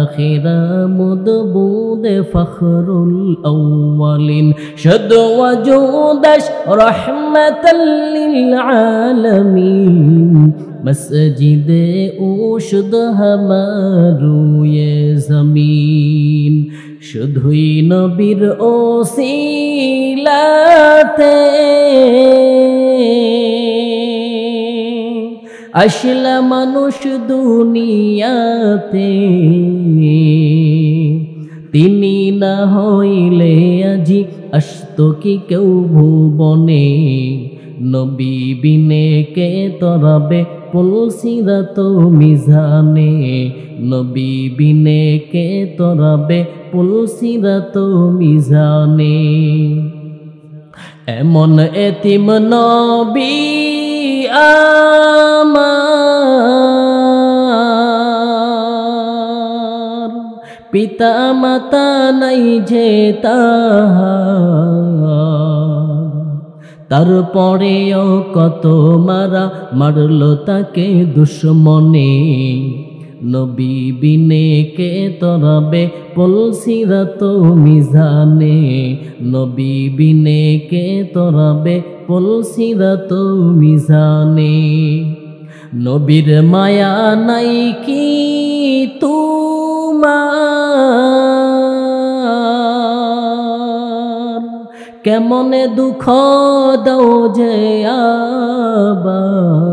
আখিরা মুদবুদ ফখরুল আউয়ালিন শাদ ওয়াজুদাশ রহমাতাল লিল আলামিন মসজিদে উশুদ হামারু ইয়ে জমিন শুধুই নবীর ওসিলাতে আসলা মানুষ দুনিয়াতে, তিনি না হইলে আজি আসতো কি কেউ ভুবনে, নবী বিনে কে তরাবে পুলসিরাত মিজানে, নবী বিনে কে তরাবে পুলসিরাত মিজানে। এমন এতিম নবী আমার, পিতা মাতা নাই যে তাহার, তারপরেও কত মারা মারলো তাকে দুশ্মনে। নবী বিনে কে তরাবে পুলসিরাত মিজানে। নবী বিনে কে তরাবে পুলসিরাত মিজানে। নবীর মায়া নাই কি তোমার, কেমনে দুঃখ দাও যে আবার।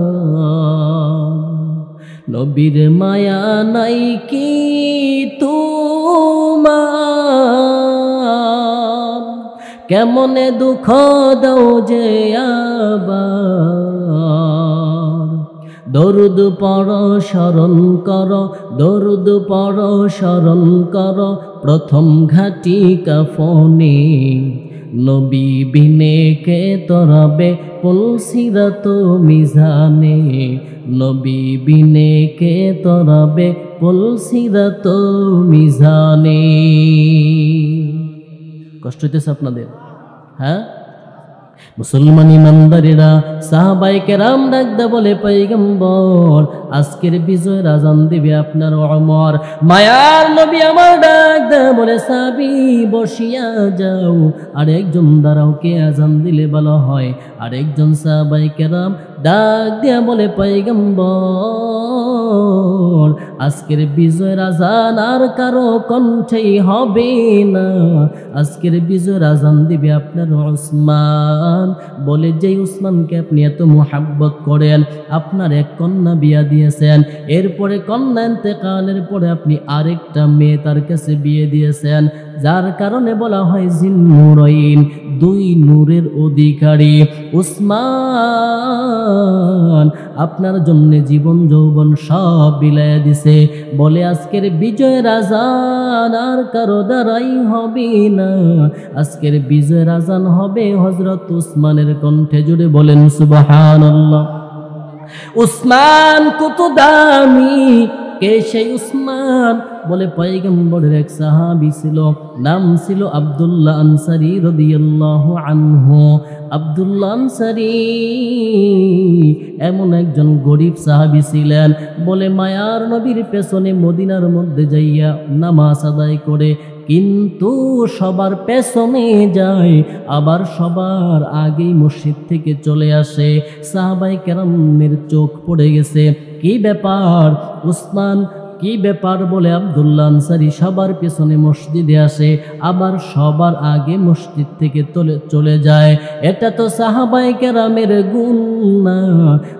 নবীর মায়া নাই কি তোমার, কেমনে দুঃখ দাও যে আবার। দরুদ পড়ো স্মরণ করো, দরুদ পড়ো স্মরণ করো প্রথম ঘাটি কাফনে। নবী বিনে কে তরাবে পুলসিরাত মিজানে। নবী বিনে কে তরাবে পুলসিরাত মিজানে। কষ্ট হইতেছে আপনাদের? হ্যাঁ, মুসলমান ইমানদারেরা সাহাবায়ে কেরাম ডাকদা বলে, পয়গম্বর আজকের বিজয়ের আজান দিবে আপনার ওমর। মায়ার নবী আমার ডাকদা বলে, সাহাবী বসিয়া যাও, আর একজন দাঁড়াও, কে আজান দিলে ভালো হয়। আর একজন সাহাবায়ে কেরাম ডাক দিয়া বলে, পয়গম্বর আজকের বিজয়ের আজান আর কারো কণ্ঠেই হবে না, আজকের বিজয়ের আজান দিবে আপনার উসমান। বলে, যে উসমানকে আপনি এত মুহাব্বত করেন, আপনার এক কন্যা বিয়া দিয়েছেন, এরপরে কন্যা ইন্তেকালের পরে আপনি আরেকটা মেয়ে তার কাছে বিয়ে দিয়েছেন, যার কারণে বলা হয় জিন্নুরাইন, দুই নূরের অধিকারী উসমান আপনার জন্য জীবন যৌবন সব বিলায়া দিছে। বলে, আজকের বিজয়ের আজান আর কারো দ্বারাই হবে না, আজকের বিজয়ের আজান হবে হযরত উসমানের কণ্ঠে। জুড়ে বলেন সুবহানাল্লাহ। উসমান কত দামি, কে সেই উসমান? বলে, পয়গম্বরের এক সাহাবী ছিল, নাম ছিল আব্দুল্লাহ আনসারী রাদিয়াল্লাহু আনহু। আব্দুল্লাহ আনসারী এমন একজন গরিব সাহাবী ছিলেন। বলে, মায়ার নবীর পেছনে মদিনার মধ্যে যাইয়া নামাজ আদায় করে, কিন্তু সবার পেছনে যায়, আবার সবার আগেই মসজিদ থেকে চলে আসে। সাহাবায়ে কেরামের চোখ পড়ে গেছে, কি ব্যাপার উসমান, কি ব্যাপার? বলে, আব্দুল্লাহ আনসারী সবার পেছনে মসজিদে আসে, আবার সবার আগে মসজিদ থেকে চলে যায়। এটা তো সাহাবায়ে কেরামের গুণ না।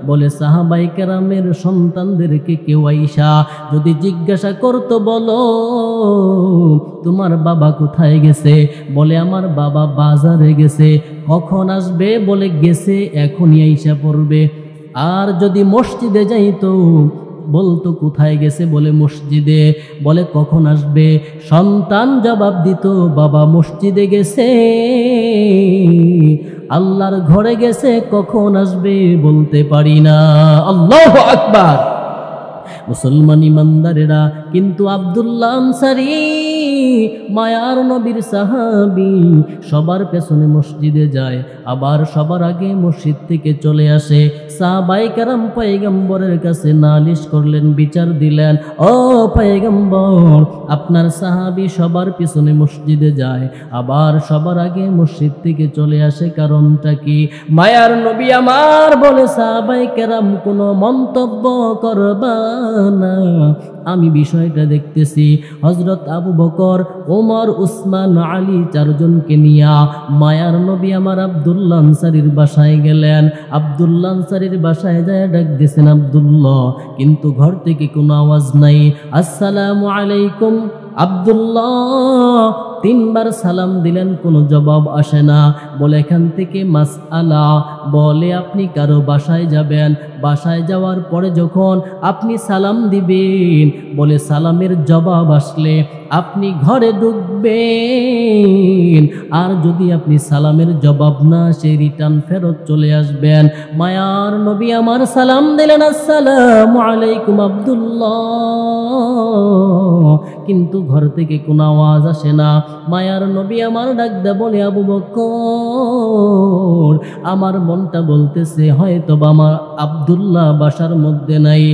বলে, সাহাবায়ে কেরামের সন্তানদেরকে কেউ আইসা যদি জিজ্ঞাসা করতো, বলো তোমার বাবা কোথায় গেছে? বলে, আমার বাবা বাজারে গেছে। কখন আসবে? বলে, গেছে এখনই আইসা পড়বে। আর যদি মসজিদে যাইতো, বলতো কোথায় গেছে? বলে, মসজিদে। বলে, কখন আসবে? সন্তান জবাব দিত, বাবা মসজিদে গেছে, আল্লাহর ঘরে গেছে, কখন আসবে বলতে পারি না। আল্লাহু আকবার। মুসলমান ইমানদারেরা, কিন্তু আব্দুল্লাহ আনসারী মায়ার নবীর সাহাবী, সবার পেছনে মসজিদে যায়, আবার সবার আগে মসজিদ থেকে চলে আসে। সাহাবায়ে কেরাম পয়গম্বরের কাছে নালিশ করলেন, বিচার দিলেন, ও পয়গম্বর আপনার সাহাবী সবার পিছনে মসজিদে যায়, আবার সবার আগে মসজিদ থেকে চলে আসে, কারণটা কি? মায়ার নবী আমার বলে, সাহাবায়ে কেরাম কোনো মন্তব্য করবা না, আমি বিষয়টা দেখতেছি। হযরত আবু বকর, ওমর, উসমান, আলী চারজনকে নিয়া মায়ার নবী আমার আব্দুল্লাহ আনসারীর বাসায় গেলেন। আব্দুল্লাহ আনসারীর বাসায় যায় ডাক দিয়েছেন আব্দুল্লাহ, কিন্তু ঘর থেকে কোনো আওয়াজ নাই। আসসালামু আলাইকুম আব্দুল্লাহ, তিনবার সালাম দিলেন, কোনো জবাব আসে না। বলে, এখান থেকে মাসআলা, বলে আপনি কারো বাসায় যাবেন, বাসায় যাওয়ার পরে যখন আপনি সালাম দিবেন, বলে সালামের জবাব আসলে আপনি ঘরে ঢুকবেন, আর যদি আপনি সালামের জবাব না আসে রিটার্ন ফেরত চলে আসবেন। মায়ার নবী আমার সালাম দিলেন, আসসালামু আলাইকুম আব্দুল্লাহ, কিন্তু ঘর থেকে কোনো আওয়াজ আসে না। মায়ার নবী আমার ডাক দেয়া বলে, আবু বকর, আমার মনটা বলতেছে হয়তোবা আমার আব্দুল্লাহ বাসার মধ্যে নাই।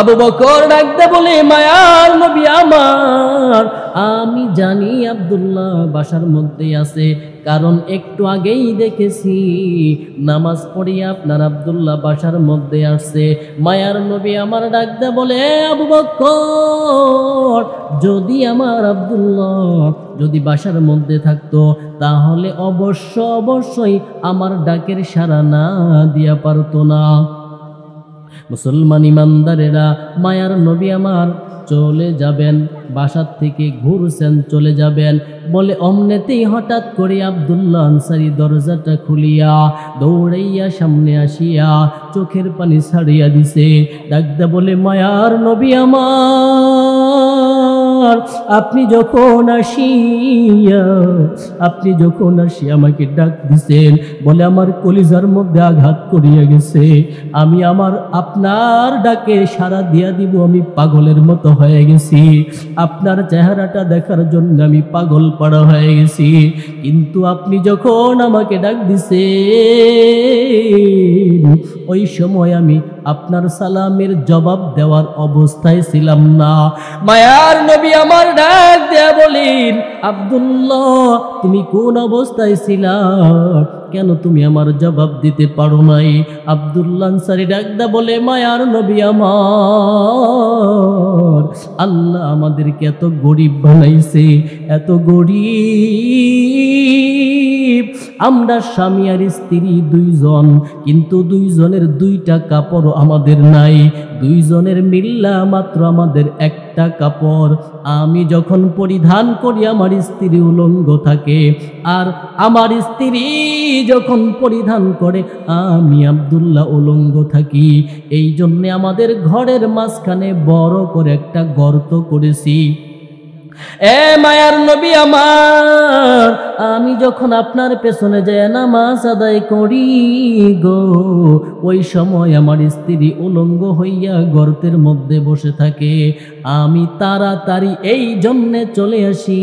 আবু বকর ডাক দেয়া বলে, মায়ার নবী আমার, আমি জানি আব্দুল্লাহ বাসার মধ্যেই আছে, কারণ একটু আগেই দেখেছি নামাজ পড়িয়ে আপনার আব্দুল্লাহ বাসার মধ্যে আসছে। মায়ার নবী আমার ডাক দেয়া বলে, আবু বকর, যদি আমার আব্দুল্লাহ যদি বাসার মধ্যে থাকতো তাহলে অবশ্যই আমার ডাকের সাড়া না দিয়া পারতো না। মুসলমান ইমানদারেরা, মায়ার নবী আমার চলে যাবেন, বাসার থেকে ঘুরছেন, চলে যাবেন বলে অমনেতেই হঠাৎ করে আব্দুল্লাহ আনসারী দরজাটা খুলিয়া দৌড়াইয়া সামনে আসিয়া চোখের পানি ছাড়িয়া দিছে। ডাকদা বলে, মায়ার নবী আমার, আপনি যখন আসিয়া আমাকে ডাক দিছেন, বলে আমার কলিজার মধ্যে আঘাত করিয়া গেছে। আমি আপনার ডাকে সাড়া দিয়া দিব, আমি পাগলের মতো হয়ে গেছি। আপনার চেহারাটা দেখার জন্য আমি পাগল পাড়া হয়ে গেছি। কিন্তু আপনি যখন আমাকে ডাক দিছেন, ওই সময় আমি আপনার সালামের জবাব দেওয়ার অবস্থায় ছিলাম না। মায়ার নবী আমার ডাক দেয়া বলেন, আব্দুল্লাহ, তুমি কোন অবস্থায় ছিলা? কেন তুমি আমার জবাব দিতে পারো নাই? আব্দুল্লাহ আনসারী ডাক দেয়া বলে, মায়ার নবী আমার, আল্লাহ আমাদেরকে এত গরিব বানাইছে, এত গরিব। আমরা স্বামী আর স্ত্রী দুইজন, কিন্তু দুইজনের দুইটা কাপড় আমাদের নাই। দুইজনের মিল্লা মাত্র আমাদের একটা কাপড়। আমি যখন পরিধান করি আমার স্ত্রী উলঙ্গ থাকে, আর আমার স্ত্রী যখন পরিধান করে আমি আব্দুল্লাহ উলঙ্গ থাকি। এই জন্য আমাদের ঘরের মাঝখানে বড় করে একটা গর্ত করেছি। এ মায়ার নবী আমার, আমি যখন আপনার পেছনে যায় নামাজ আদায় করি গো, ওই সময় আমার স্ত্রী উলঙ্গ হইয়া গর্তের মধ্যে বসে থাকে। আমি তাড়াতাড়ি এই জন্যে চলে আসি,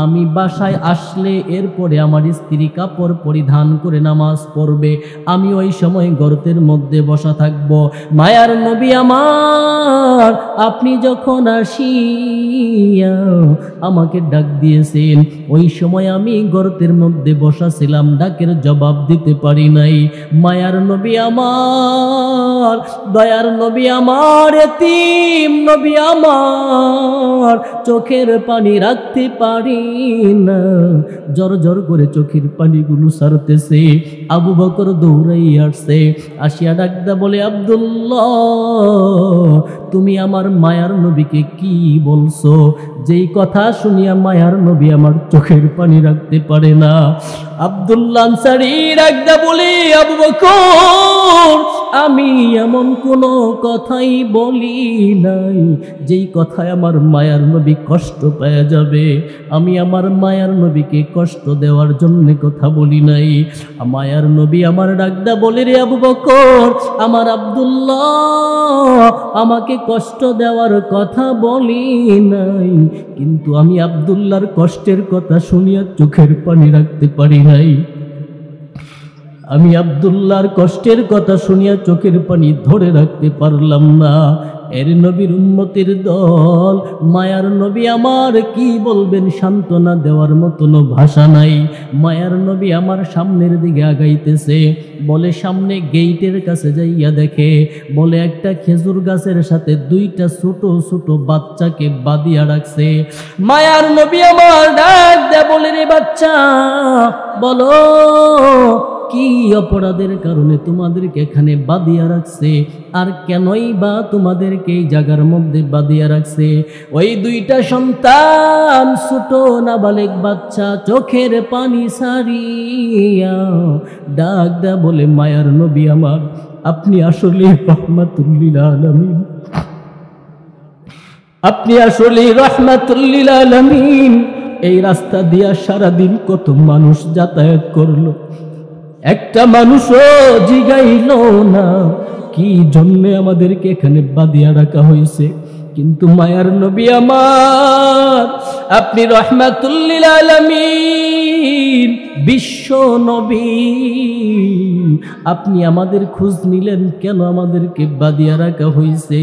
আমি বাসায় আসলে এরপরে আমার স্ত্রী কাপড় পরিধান করে নামাজ পড়বে, আমি ওই সময় গর্তের মধ্যে বসা থাকব। মায়ার নবী আমার, আপনি যখন আসিয়া আমাকে ডাক দিয়েছেন, ওই সময় আমি গর্তের মধ্যে বসা ছিলাম, ডাকের জবাব দিতে পারি নাই। মায়ার নবী আমার, দয়ার নবী আমার, এতিম নবী আমার, চোখের পানি রাখতে পারি না, জোর জোর করে চোখের পানিগুলো সারতেছে। আবু বকর দৌড়াই আসছে, আসিয়া ডাকদা বলে, আব্দুল্লাহ, তুমি আমার মায়ার নবীকে কি বলছো? যেই কথা শুনিয়া মায়ার নবী আমার চোখের পানি রাখতে পারে না। আব্দুল্লাহ আনসারী ডাকদা বলে, আবু বকর, আমি এমন কোনো কথাই বলি নাই যেই কথায় আমার মায়ার নবী কষ্ট পেয়ে যাবে। আমি আমার মায়ার নবীকে কষ্ট দেওয়ার জন্য কথা বলি নাই। মায়ার নবী আমার ডাকদা বলে, রে আবু বকর, আমার আব্দুল্লাহ আমাকে কষ্ট দেওয়ার কথা বলি নাই, কিন্তু আমি আব্দুল্লাহর কষ্টের কথা শুনিয়া চোখের পানি রাখতে পারি নাই। আমি আব্দুল্লাহর কষ্টের কথা শুনিয়া চোখের পানি ধরে রাখতে পারলাম না। এর নবীর উম্মতের দল, মায়ার নবী আমার কি বলবেন, সান্ত্বনা দেওয়ার মতন ভাষা নাই। মায়ার নবী আমার সামনের দিকে আগাইতেছে, বলে সামনে গেইটের কাছে যাইয়া দেখে, বলে একটা খেজুর গাছের সাথে দুইটা ছোট ছোট বাচ্চাকে বাঁধিয়া রাখছে। মায়ার নবী আমার ডাক দেয়া বলে, রে বাচ্চা, বলো কি অপরাধের কারণে তোমাদেরকে এখানে বাঁধিয়া রাখছে, আর কেনই বা তোমাদেরকে এই জায়গার মধ্যে বাঁধিয়া রাখছে? ওই দুইটা সন্তান, ছোট নাবালেক বাচ্চা, চোখের পানি সারিয়া ডাক দেয়া বলে, মায়ার নবী আমার, আপনি আসলে রহমাতুল লিল আলামিন, আপনি আসলে রহমাতুল লিল আলামিন। এই রাস্তা দিয়া সারাদিন কত মানুষ যাতায়াত করলো, একটা মানুষও জিগাইল না কি জন্যে আমাদেরকে এখানে বাঁধিয়া রাখা হয়েছে, কিন্তু মায়ার নবী আমার, আপনি রহমাতুল লিল আলামিন, বিশ্ব নবী, আপনি আমাদের খোঁজ নিলেন কেন? আমাদেরকে বাদিয়া রাখা হয়েছে।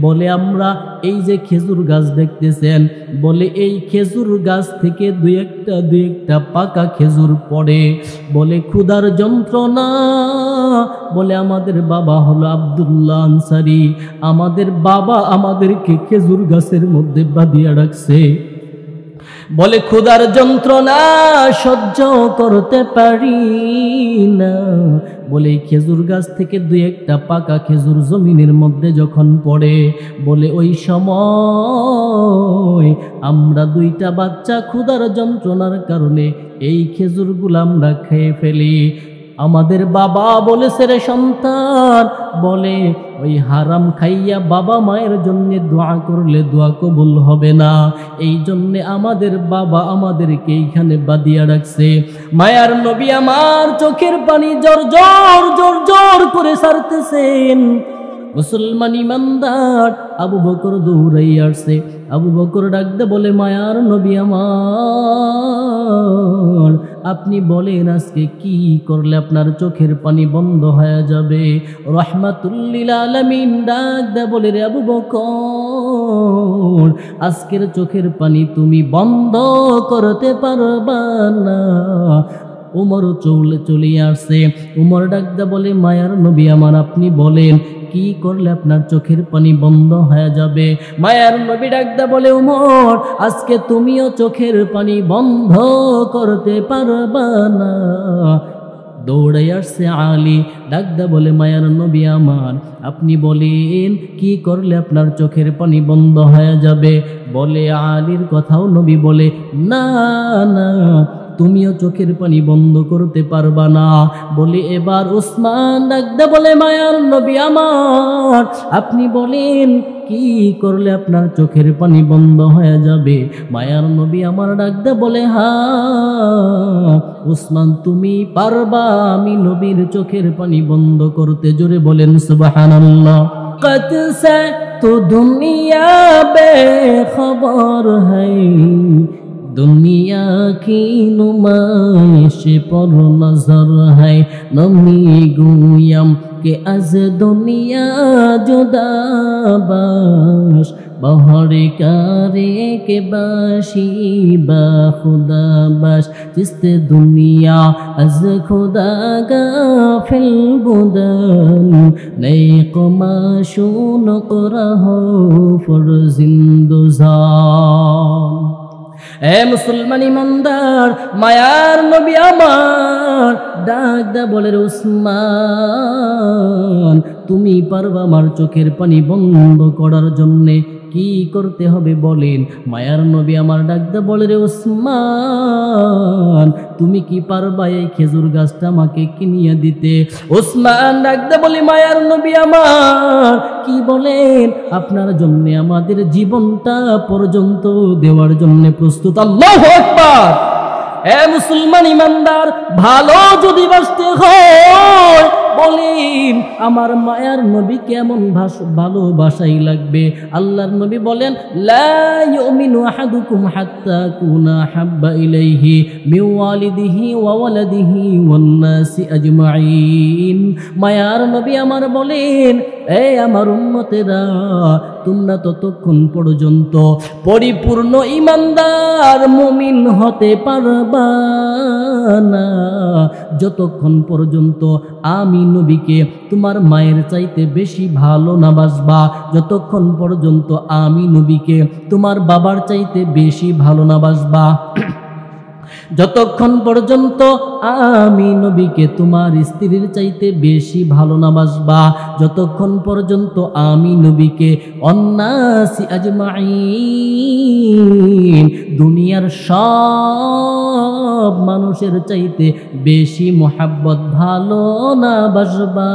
বলে আমরা এই যে খেজুর গাছ দেখতেছেন, বলে এই খেজুর গাছ থেকে দুই একটা পাকা খেজুর পড়ে। বলে ক্ষুধার যন্ত্রণা, বলে আমাদের বাবা হলো আব্দুল্লাহ আনসারী, আমাদের বাবা আমাদেরকে খেজুর গাছের মধ্যে বাঁধিয়া রাখছে। বলে ক্ষুধার যন্ত্রণা সহ্য করতে পারি না। বলে এই খেজুর গাছ থেকে দুই একটা পাকা খেজুর জমিনের মধ্যে যখন পড়ে, বলে ওই সময় আমরা দুইটা বাচ্চা ক্ষুধার যন্ত্রণার কারণে এই খেজুরগুলো আমরা খেয়ে ফেলি। আমাদের বাবা বলেছে, রে সন্তান, বলে ওই হারাম খাইয়া বাবা মায়ের জন্য দোয়া করলে দোয়া কবুল হবে না, এই জন্যে আমাদের বাবা আমাদেরকে এইখানে বাঁধিয়া রাখছে। মায়ার নবী আমার চোখের পানি জর জর জর জর করে ছাড়তেছেন। মুসলমান ইমানদার আবু বকর দৌড়াই আসছে। আবু বকর ডাকতে বলে, মায়ার নবী আমার, আপনি বলেন আজকে কি করলে আপনার চোখের পানি বন্ধ হয়ে যাবে? রহমাতুল লিল আলামিন ডাকতে বলে, রে আবু বকর, আজকের চোখের পানি তুমি বন্ধ করতে পারবা না। উমর চলে আসছে। উমর ডাকতে বলে, মায়ার নবী আমার, আপনি বলেন কি করলে আপনার চোখের পানি বন্ধ হয়ে যাবে? মায়ার নবী ডাকতে বলে, উমর, আজকে তুমিও চোখের পানি বন্ধ করতে পারবা না। দৌড়াই আসছে আলী, ডাকতে বলে, মায়ার নবী আমার, আপনি বলেন কি করলে আপনার চোখের পানি বন্ধ হয়ে যাবে? বলে আলীর কথাও নবী বলে, না না, তুমিও চোখের পানি বন্ধ করতে পারবা না। বলে এবার উসমান ডাকতে বলে, মায়ার নবী আমার, আপনি বলেন কি করলে আপনার চোখের পানি বন্ধ হয়ে যাবে? মায়ার নবী আমার ডাকতে বলে, হ্যাঁ উসমান, তুমি পারবা আমি নবীর চোখের পানি বন্ধ করতে। জোরে বলেন সুবহানাল্লাহ। কত সে তো দুনিয়া বেখবর হ্যায়, दुनिया की नुमाइश पर नजर है, नमी गुयम के अज दुनिया जुदा बाश, बहर कारे के बाशी बा खुदा बाश, जिसते दुनिया अज खुदा गाफिल बुदन, नई कमाशून करहो फरजिंदुजान। এ মুসলমান ইমানদার, মায়ার নবী আমার ডাকদা বলে, উসমান, তুমি পারবা আমার চোখের পানি বন্ধ করার জন্যে? কি করতে হবে বলেন? মায়ার নবী আমার ডাকদা বলে, রে উসমান, তুমি কি পারবা এই খেজুর গাছটা আমাকে কিনিয়ে দিতে? উসমান ডাকদা বলে, মায়ার নবী আমার, কি বলেন? আপনার জন্য আমাদের জীবনটা পর্যন্ত দেওয়ার জন্য প্রস্তুত। আল্লাহু আকবার। এ মুসলমান ইমানদার, ভালো যদি বাঁচতে হয়, বলেন আমার মায়ার নবী কেমন ভালোবাসাই লাগবে? আল্লাহর নবী বলেন, লা ইউমিনু আহাদুকুম হাত্তা কুনা হাব্বা ইলাইহি মিন ওয়ালিদিহি ওয়া ওয়ালাদিহি ওয়ান নাসি আজমাইন। মায়ার নবী আমার বলেন, এ আমার উম্মতেরা, তোমরা ততক্ষণ পর্যন্ত পরিপূর্ণ ইমানদার মুমিন হতে পারবা না যতক্ষণ পর্যন্ত আমি নবীকে তোমার মায়ের চাইতে বেশি ভালো না বাসবা, যতক্ষণ পর্যন্ত আমি নবীকে তোমার বাবার চাইতে বেশি ভালো না বাসবা, যতক্ষণ পর্যন্ত আমি নবীকে তোমার স্ত্রীর চাইতে বেশি ভালো না বাসবা, যতক্ষণ পর্যন্ত আমি নবীকে অন্নাসি আজমাইন, দুনিয়ার সব মানুষের চাইতে বেশি মোহাব্বত ভালো না বাসবা,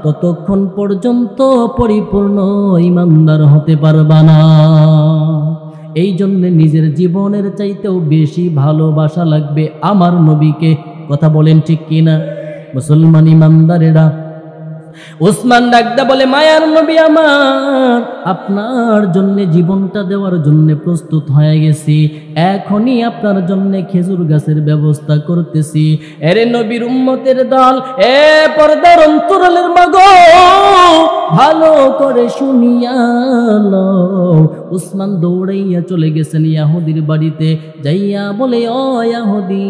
ততক্ষণ পর্যন্ত পরিপূর্ণ ইমানদার হতে পারবা না। এই জন্য নিজের জীবনের চাইতেও বেশি ভালোবাসা লাগবে আমার নবীকে। কথা বলেন ঠিক কিনা মুসলমান ইমানদারেরা? উসমান ডাকদা বলে, মায়ার নবী আমার, আপনার জন্য জীবনটা দেওয়ার জন্য প্রস্তুত হয়ে গেছি, এখনই আপনার জন্য খেজুর গাছের ব্যবস্থা করতেছি। এরে নবীর উম্মতের দল, এ পর্দার অন্তরালের মাগো, ভালো করে শুনিয়া লও। উসমান দৌড়াইয়া চলে গেছেন ইহুদির বাড়িতে, যাইয়া বলে, ও ইহুদি,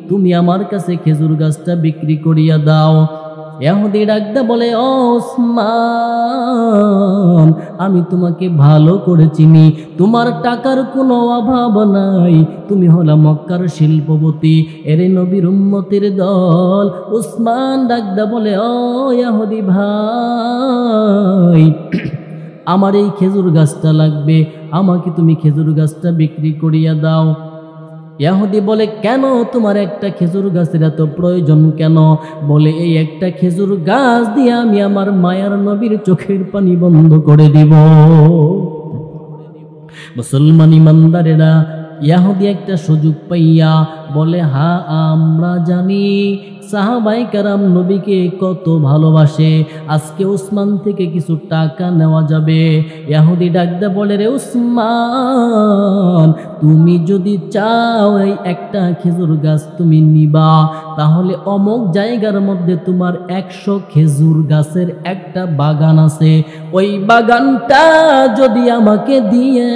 তুমি আমার কাছে খেজুর গাছটা বিক্রি করিয়া দাও। ইহুদি ডাকদা বলে, ও উসমান, আমি তোমাকে ভালো করে চিনি, তোমার টাকার কোনো অভাব নাই, তুমি হলা মক্কার শিল্পপতি। এরে নবীর উম্মতের দল, উসমান ডাকদা বলে, ও ইহুদি ভাই, আমার এই খেজুর গাছটা লাগবে, আমাকে তুমি খেজুর গাছটা বিক্রি করিয়া দাও। ইহুদি বলে, কেন তোমার একটা খেজুর গাছের এত প্রয়োজন কেন? বলে, এই একটা খেজুর গাছ দিয়ে আমি আমার মায়ার নবীর চোখের পানি বন্ধ করে দিব। মুসলমান ইমানদারেরা, ইহুদি একটা সুযোগ পাইয়া বলে, হ্যাঁ আমরা জানি সাহাবায়ে কেরাম নবীকে কত ভালোবাসে, আজকে উসমান থেকে কিছু টাকা নেওয়া যাবে। ইহুদি ডাকদা বলে, রে উসমান, তুমি যদি চাও এই একটা খেজুর গাছ তুমি নিবা, তাহলে অমুক জায়গার মধ্যে তোমার 100 খেজুর গাছের একটা বাগান আছে, ওই বাগানটা যদি আমাকে দিয়ে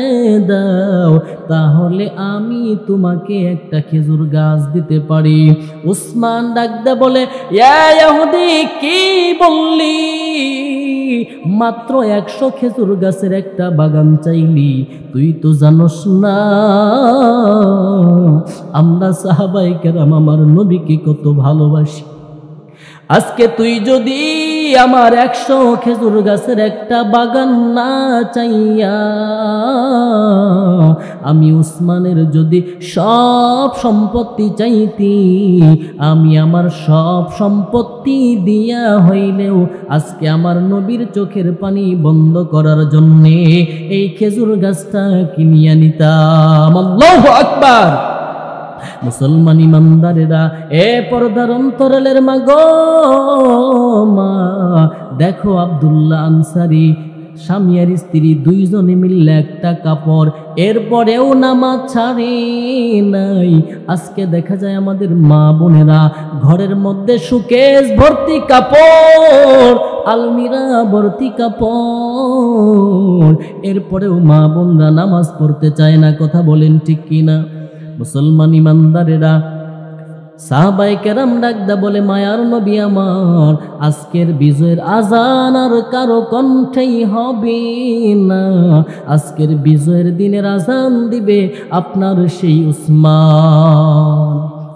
দাও, তাহলে আমি তোমাকে একটা খেজুর গাছ দিতে পারি। উসমান ডাকদা বলে, ইয়া ইহুদি, কি বললি? মাত্র 100 খেজুর গাছের একটা বাগান চাইলি? তুই তো জানোস না আমরা সাহাবায়ে কেরাম আমার নবীকে কত ভালোবাসি। আজকে তুই যদি আমার 100 খেজুর গাছের একটা বাগান না চাইয়া আমি উসমানের যদি সব সম্পত্তি চাইতি, আমি আমার সব সম্পত্তি দিয়া হইলেও আজকে আমার নবীর চোখের পানি বন্ধ করার জন্যে এই খেজুর গাছটা কিনিয়া নিতাম। আল্লাহু আকবার। মুসলমান ইমানদারেরা, এ পর্দার অন্তরালের মা গো মা, দেখো আব্দুল্লাহ আনসারী স্বামী আর স্ত্রী দুইজনে মিললে একটা কাপড়, এরপরেও নামাজ ছাড়ে নাই। আজকে দেখা যায় আমাদের মা বোনেরা ঘরের মধ্যে সুকেস ভর্তি কাপড়, আলমিরা ভর্তি কাপড়, এরপরেও মা বোনরা নামাজ পড়তে চায় না। কথা বলেন ঠিক কিনা? মুসলমান ইমানদারেরা, সাহাবায়ে কেরাম ডাকদা বলে, মায়ার নবী আমার, আজকের বিজয়ের আজান আর কারো কণ্ঠেই হবে না, আজকের বিজয়ের দিনের আজান দিবে আপনার সেই উসমান।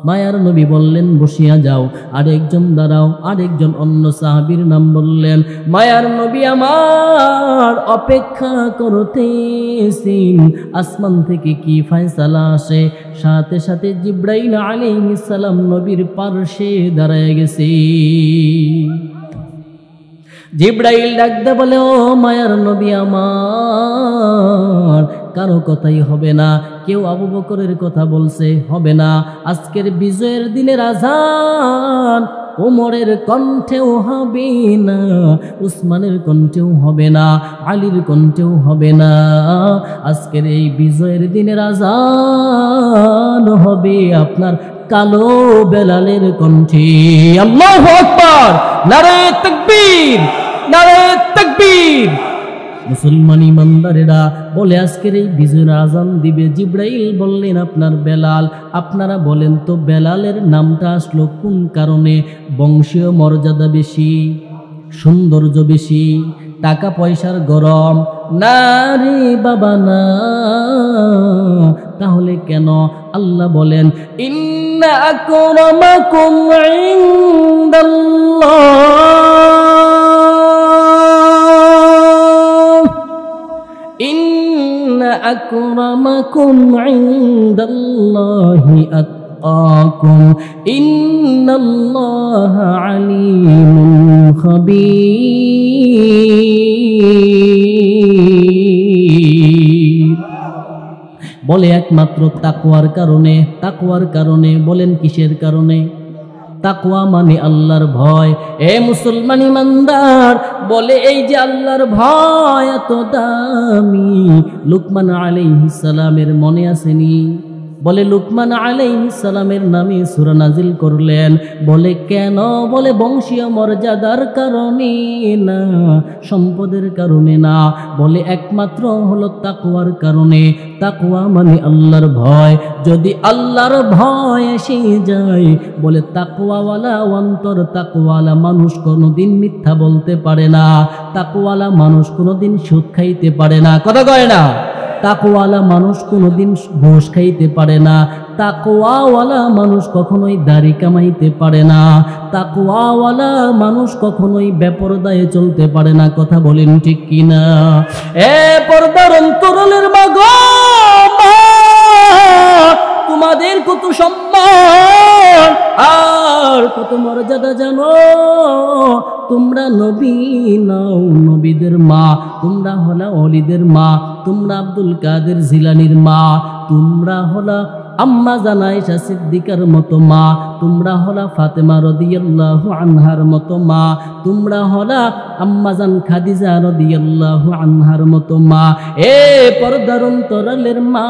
মায়ার নবী বললেন, বসিয়া যাও। আরেকজন দাঁড়াও। আরেকজন অন্য সাহাবীর নাম বললেন। মায়ার নবী আমার অপেক্ষা করতেছেন আসমান থেকে কি ফয়সালা আসে। সাথে সাথে জিবরাইল আলাইহিস সালাম নবীর পার্শ্বে দাঁড়ায় গেছে। জিবরাইল ডাকতে বলে, ও মায়ার নবী আমার, কারো কথাই হবে না। কেউ আবু বকরের কথা বলছে, হবে না। আজকের বিজয়ের দিনের আজান ওমরের কণ্ঠেও হবে না, উসমানের কণ্ঠেও হবে না, আলীর কণ্ঠেও হবে না। আজকের এই বিজয়ের দিনের আজান হবে আপনার কালো বেলালের কণ্ঠে। আল্লাহু আকবার, নারে তাকবীর, নারে তাকবীর। মুসলমান ইমানদারেরা বলে, আজকের এই বিজয়ের আজান দিবে। জিবরাইল বললেন, আপনার বেলাল। আপনারা বলেন তো বেলালের নামটা আসলো কোন কারণে? বংশীয় মর্যাদা বেশি, সৌন্দর্য বেশি, টাকা পয়সার গরম? না রে বাবা না। তাহলে কেন? আল্লাহ বলেন, ইন্না আকরামাকুম ইনদাল্লাহ, ইন্না আকরামাকুম ইনদাল্লাহি আতকাকুম, ইন্নাল্লাহা আলিমুন খাবীর। বলে একমাত্র তাকওয়ার কারণে। তাকওয়ার কারণে। বলেন কিসের কারণে? তাকওয়া মানে আল্লাহর ভয়। এ মুসলমান ইমানদার, বলে এই যে আল্লাহর ভয় এত দামি, লুকমান আলাইহিস সালামের মনে আসেনি? বলে লুকমান আলাইহিস সালামের নামে সূরা নাজিল করলেন। বলে কেন? বলে বংশীয় মর্যাদার কারণে না, সম্পদের কারণে না, বলে একমাত্র হলো তাকওয়ার কারণে। তাকওয়া মানে আল্লাহর ভয়। যদি আল্লাহর ভয় এসে যায়, বলে তাকওয়াওয়ালা অন্তর, তাকওয়ালা মানুষ কোনোদিন মিথ্যা বলতে পারে না, তাকওয়ালা মানুষ কোনোদিন সুদ খাইতে পারে না, কথা কয় না? তাকওয়ালা মানুষ কোনোদিন ঘুষ খাইতে পারে না, তাকওয়াওয়ালা মানুষ কখনোই দাড়ি কামাইতে পারে না, তাকওয়াওয়ালা মানুষ কখনোই বেপরদায় চলতে পারে না, কথা বলেন ঠিক কিনা? এ পর্দার অন্তরালের মা গো, তোমাদের কত সম্মান আর কত মর্যাদা জানো? তোমরা নবী নাও, নবীদের মা, তোমরা হলা ওলিদের মা, তোমরা আব্দুল কাদের জিলানির মা, তোমরা হলা আম্মা জান আয়েশা সিদ্দিকার মতো মা, তোমরা হলা ফাতেমা রাদিয়াল্লাহু আনহার মতো মা, তোমরা হলা আম্মা জান খাদিজা রাদিয়াল্লাহু আনহার মতো মা। এ পর্দার অন্তরালের মা,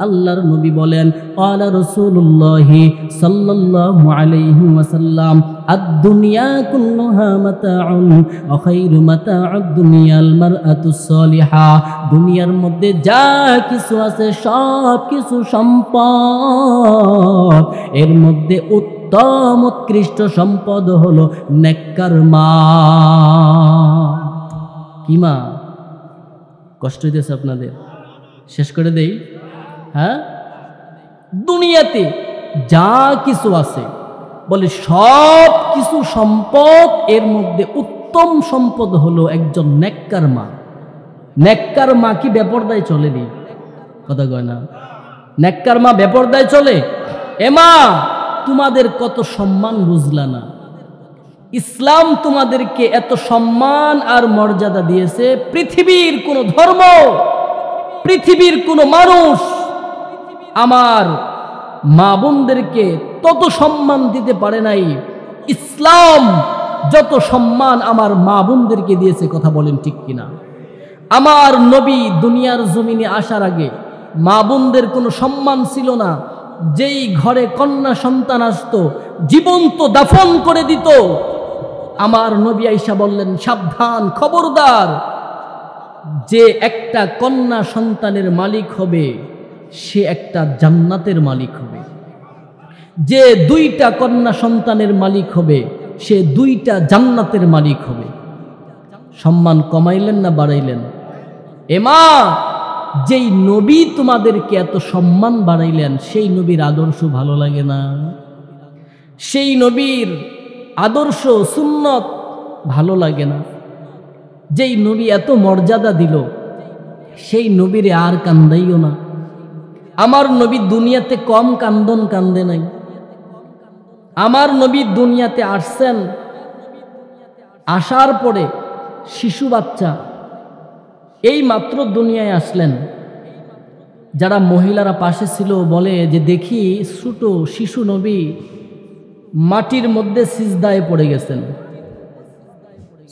আল্লাহর নবী বলেন, ক্বালা রাসূলুল্লাহি সাল্লাল্লাহু আলাইহি ওয়াসাল্লাম, আদ-দুনিয়া কুল্লুহা মাতাউন ওয়া খায়রু মাতাউদ দুনিয়াল মারআতুস সালিহা। দুনিয়ার মধ্যে যা কিছু আছে সব কিছু সম্পদ, এর মধ্যে উত্তম উৎকৃষ্ট সম্পদ হলো নেককার মা। কি মা? কষ্ট হইতেছে আপনাদের? শেষ করে দেই। হ্যাঁ, দুনিয়াতে যা কিছু আছে, বলে সব কিছু সম্পদ, এর মধ্যে উত্তম সম্পদ হলো একজন নেককার মা। নেককার মা কি বেপরদায় চলেনি? কথা কয় না? নেককার মা বেপরদায় চলে? এ মা, তোমাদের কত সম্মান বুঝলা না? ইসলাম তোমাদেরকে এত সম্মান আর মর্যাদা দিয়েছে, পৃথিবীর কোন ধর্ম, পৃথিবীর কোন মানুষ আমার মা বোনদেরকে তত সম্মান দিতে পারে নাই। ইসলাম যত সম্মান আমার মা বোনদেরকে দিয়েছে, কথা বলেন ঠিক কিনা? আমার নবী দুনিয়ার জমিনে আসার আগে মা বোনদের কোনো সম্মান ছিল না। যেই ঘরে কন্যা সন্তান আসতো, জীবন্ত দাফন করে দিত। আমার নবী আয়েশা বললেন, সাবধান, খবরদার, যে একটা কন্যা সন্তানের মালিক হবে সে একটা জান্নাতের মালিক হবে, যে দুইটা কন্যা সন্তানের মালিক হবে সে দুইটা জান্নাতের মালিক হবে। সম্মান কমাইলেন না বাড়াইলেন? এমা, যেই নবী তোমাদেরকে এত সম্মান বাড়াইলেন, সেই নবীর আদর্শ ভালো লাগে না? সেই নবীর আদর্শ সুন্নত ভালো লাগে না? যেই নবী এত মর্যাদা দিল, সেই নবীরে আর কান্দাইও না। আমার নবী দুনিয়াতে কম কান্দন কান্দে নাই। আমার নবী দুনিয়াতে আসছেন, আসার পরে শিশু বাচ্চা এই মাত্র দুনিয়ায় আসলেন। যারা মহিলারা পাশে ছিল বলে যে, দেখি ছোট শিশু নবী মাটির মধ্যে সিজদায় পড়ে গেছেন।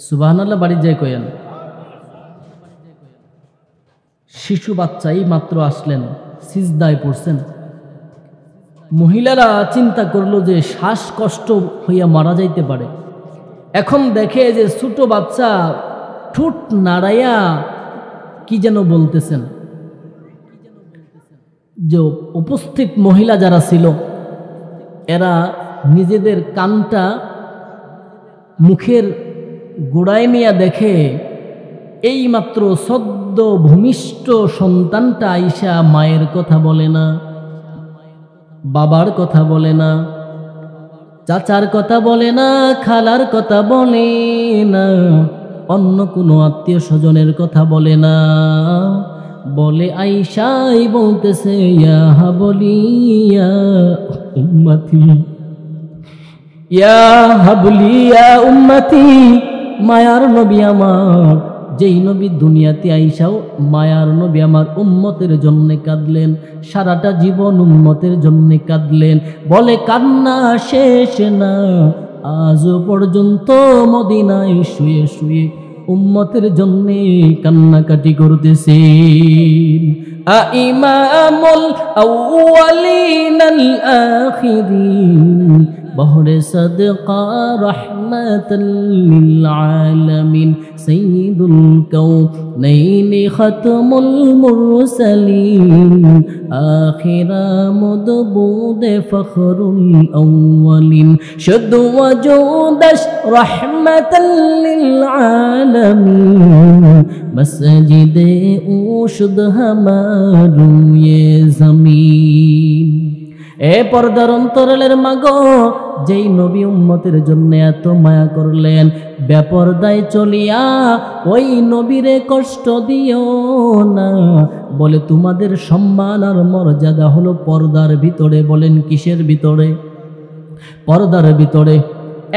সুবহানাল্লাহ, বাড়ি যায় কয়েন। শিশু বাচ্চা এই মাত্র আসলেন, সিজদায় পড়ছেন। মহিলারা চিন্তা করলো যে শ্বাসকষ্ট হইয়া মারা যাইতে পারে। এখন দেখে যে ছোট বাচ্চা ঠোঁট নাড়াইয়া কি যেন বলতেছেন। যে উপস্থিত মহিলা যারা ছিল, এরা নিজেদের কানটা মুখের গোড়ায় নিয়ে দেখে এই মাত্র সদ্য ভূমিষ্ঠ সন্তানটা আইসা মায়ের কথা বলে না, বাবার কথা বলে না, চাচার কথা বলে না, খালার কথা বলে না, অন্য কোনো আত্মীয় স্বজনের কথা বলে না, বলে আইসাই বলতেছে, ইয়া হাবলি ইয়া উম্মতি, ইয়া হাবলি ইয়া উম্মতি। মায়ার নবী আমার যেই নবী দুনিয়াতে আইসাও মায়ার নবী আমার উম্মতের জন্য কাঁদলেন, সারাটা জীবন উম্মতের জন্য কাঁদলেন। বলে কান্না শেষ না, আজও পর্যন্ত মদিনায় শুয়ে শুয়ে উম্মতের জন্য কান্নাকাটি করতেছেন। ইমামুল আউয়ালিন আল আখিরিন বহরে সদকা রহমাতাল লিল আলামিন সাইয়্যিদুল কাউনাইনি খাতমুল মুরসালিন আখিরা মুদবুদ ফখরুল আউয়ালিন শুদ ওয়াজুদাশ রহমাতাল লিল আলামিন মসজিদে উশুদ হামারু ইয়ে জমিন। এ পর্দার অন্তরালের মাগো, যেই নবী উম্মতের জন্য এত মায়া করলেন, বেপরদায় চলিয়া ওই নবীরে কষ্ট দিও না। বলে তোমাদের সম্মান আর মর্যাদা হলো পর্দার ভিতরে। বলেন কিসের ভিতরে? পর্দার ভিতরে।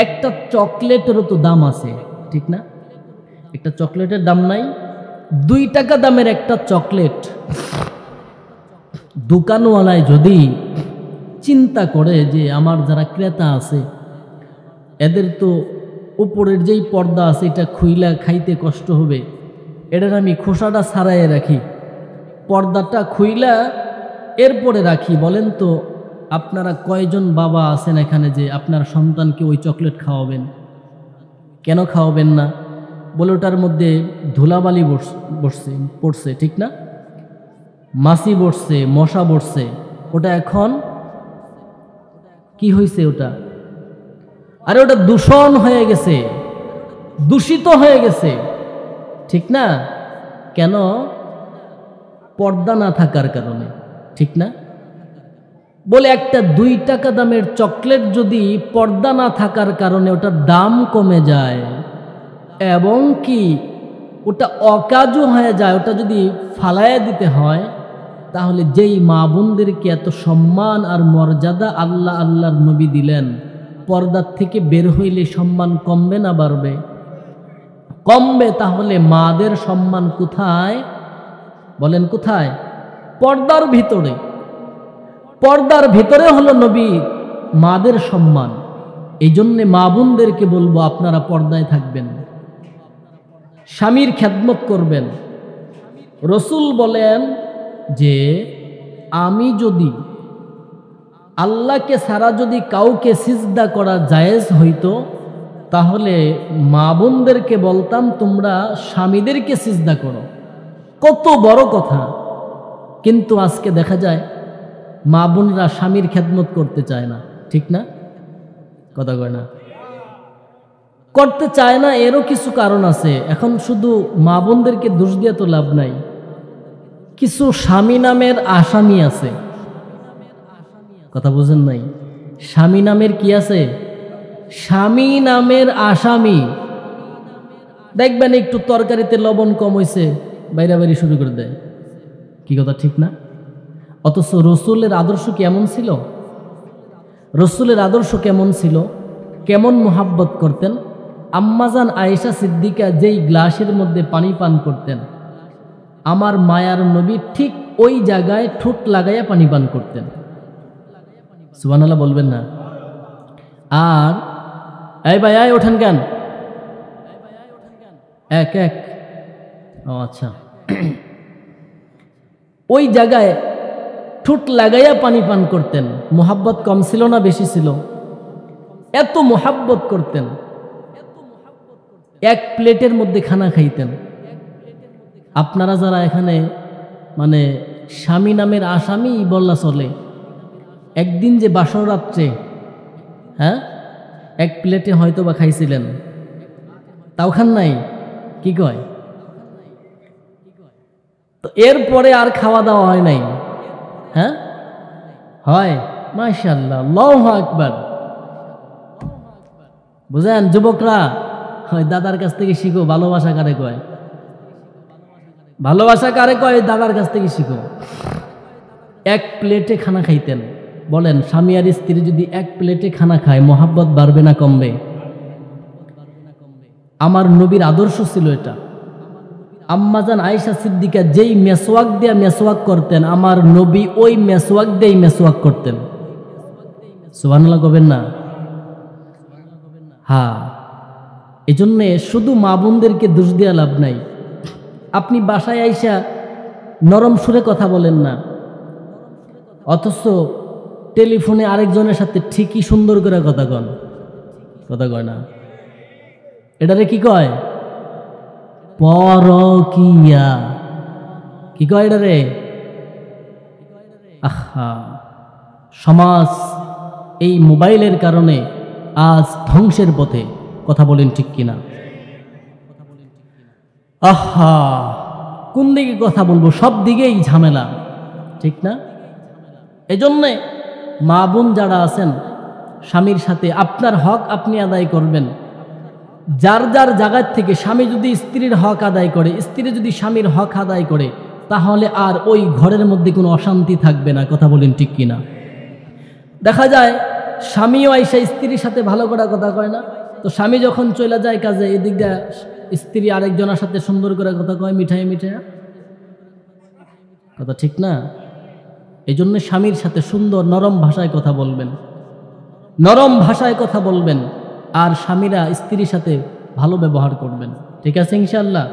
একটা চকলেটেরও তো দাম আছে, ঠিক না? একটা চকলেটের দাম নাই? 2 টাকা দামের একটা চকলেট দোকানওয়ালায় যদি চিন্তা করে যে আমার যারা ক্রেতা আছে এদের তো উপরের যেই পর্দা আছে এটা খুইলা খাইতে কষ্ট হবে, এটার আমি খোসাটা ছাড়াইয়ে রাখি, পর্দাটা খুইলা এরপরে রাখি। বলেন তো আপনারা কয়জন বাবা আছেন এখানে যে আপনার সন্তানকে ওই চকলেট খাওয়াবেন? কেন খাওয়াবেন না? বলে ওটার মধ্যে ধুলাবালি পড়ছে, ঠিক না? মাছি বসছে, মশা বসছে, ওটা এখন কি হয়েছে? ওটা আরে ওটা দূষণ হয়ে গেছে, দূষিত হয়ে গেছে, ঠিক না? কেন? পর্দা না থাকার কারণে, ঠিক না? বলে একটা 2 টাকা দামের চকলেট যদি পর্দা না থাকার কারণে ওটার দাম কমে যায় এবং কি ওটা অকাজও হয়ে যায়, ওটা যদি ফালাইয়া দিতে হয়, তাহলে যেই মা বোনদেরকে এত সম্মান আর মর্যাদা আল্লাহর নবী দিলেন, পর্দার থেকে বের হইলে সম্মান কমবে না বাড়বে? কমবে। তাহলে মাদের সম্মান কোথায়? বলেন কোথায়? পর্দার ভিতরে। পর্দার ভিতরে হলো নবী মাদের সম্মান। এই জন্যে মা বোনদেরকে বলবো আপনারা পর্দায় থাকবেন, স্বামীর খেদমত করবেন। রসুল বলেন যে আমি যদি আল্লাহকে ছাড়া যদি কাউকে সিজদা করা জায়েজ হইতো, তাহলে মা বোনদেরকে বলতাম তোমরা স্বামীদেরকে সিজদা করো। কত বড় কথা! কিন্তু আজকে দেখা যায় মা বোনরা স্বামীর খেদমত করতে চায় না, ঠিক না? কথা কয় না, করতে চায় না। এরও কিছু কারণ আছে। এখন শুধু মা বোনদেরকে দোষ দিয়ে তো লাভ নাই। কিছু স্বামী নামের আসামি আছে, কথা বুঝেন নাই? স্বামী নামের কি আছে? স্বামী নামের আসামি। দেখবেন একটু তরকারিতে লবণ কম হয়েছে, বাইরাবাড়ি শুরু করে দেয়। কি কথা, ঠিক না? অথচ রসুলের আদর্শ কেমন ছিল? রসুলের আদর্শ কেমন ছিল? কেমন মোহাব্বত করতেন? আম্মাজান আয়েশা সিদ্দিকা যেই গ্লাসের মধ্যে পানি পান করতেন, আমার মায়ার নবী ঠিক ওই জায়গায় ঠোঁট লাগাইয়া পানি পান করতেন। সুবহানাল্লাহ বলবেন না? আর এই ভাই আয় ওঠেন কেন? এক এক ও আচ্ছা, ওই জায়গায় ঠোঁট লাগাইয়া পানি পান করতেন। মোহাব্বত কম ছিল না বেশি ছিল? এত মোহাব্বত করতেন। এক প্লেটের মধ্যে খানা খাইতেন। আপনারা যারা এখানে মানে স্বামী নামের আসামি বললা চলে, একদিন যে বাসর রাত্রে হ্যাঁ এক প্লেটে হয়তো বা খাইছিলেন, তাও খান নাই? কি কয়? তো এরপরে আর খাওয়া দাওয়া হয় নাই? হ্যাঁ হয়, মাশাআল্লাহ, আল্লাহু আকবার। বুঝেন যুবকরা, হয় দাদার কাছ থেকে শিখো ভালোবাসা কারে কয়। ভালোবাসা কারে কয়? দাদার কাছ থেকে শিখো। এক প্লেটে খানা খাইতেন। বলেন স্বামী আর স্ত্রী যদি এক প্লেটে খানা খায়, মোহাব্বত বাড়বে না কমবে? আমার নবীর আদর্শ ছিল এটা। আম্মাজান আয়েশা সিদ্দিকা যেই মেসওয়াক দিয়ে মেসওয়াক করতেন, আমার নবী ওই মেসওয়াক দিয়েই মেসওয়াক করতেন। সুবহানাল্লাহ কবেন না? হ্যাঁ, এই জন্যে শুধু মা বোনদেরকে দোষ দেওয়া লাভ নাই। আপনি বাসায় আইসা নরম সুরে কথা বলেন না, অথচ টেলিফোনে আরেকজনের সাথে ঠিকই সুন্দর করে কথা কয় না। এটারে কি কয়? পরকিয়া। কি কয় এটারে? আহা, সমাজ এই মোবাইলের কারণে আজ ধ্বংসের পথে। কথা বলেন ঠিক কিনা? আহা, কোন দিকে কথা বলবো? সব দিকেই ঝামেলা, ঠিক না? এজন্যে মা বোন যারা আছেন, স্বামীর সাথে আপনার হক আপনি আদায় করবেন। যার যার জায়গার থেকে স্বামী যদি স্ত্রীর হক আদায় করে, স্ত্রী যদি স্বামীর হক আদায় করে, তাহলে আর ওই ঘরের মধ্যে কোনো অশান্তি থাকবে না। কথা বলেন ঠিক কিনা? দেখা যায় স্বামীও আইসা স্ত্রীর সাথে ভালো করে কথা কয় না, তো স্বামী যখন চলে যায় কাজে, এদিক দিয়ে স্ত্রী আরেকজনের সাথে সুন্দর করে কথা কয়, মিঠাই কথা, ঠিক না? এই জন্য স্বামীর সাথে সুন্দর নরম ভাষায় কথা বলবেন, নরম ভাষায় কথা বলবেন, আর স্বামীরা স্ত্রীর সাথে ভালো ব্যবহার করবেন। ঠিক আছে ইনশাআল্লাহ?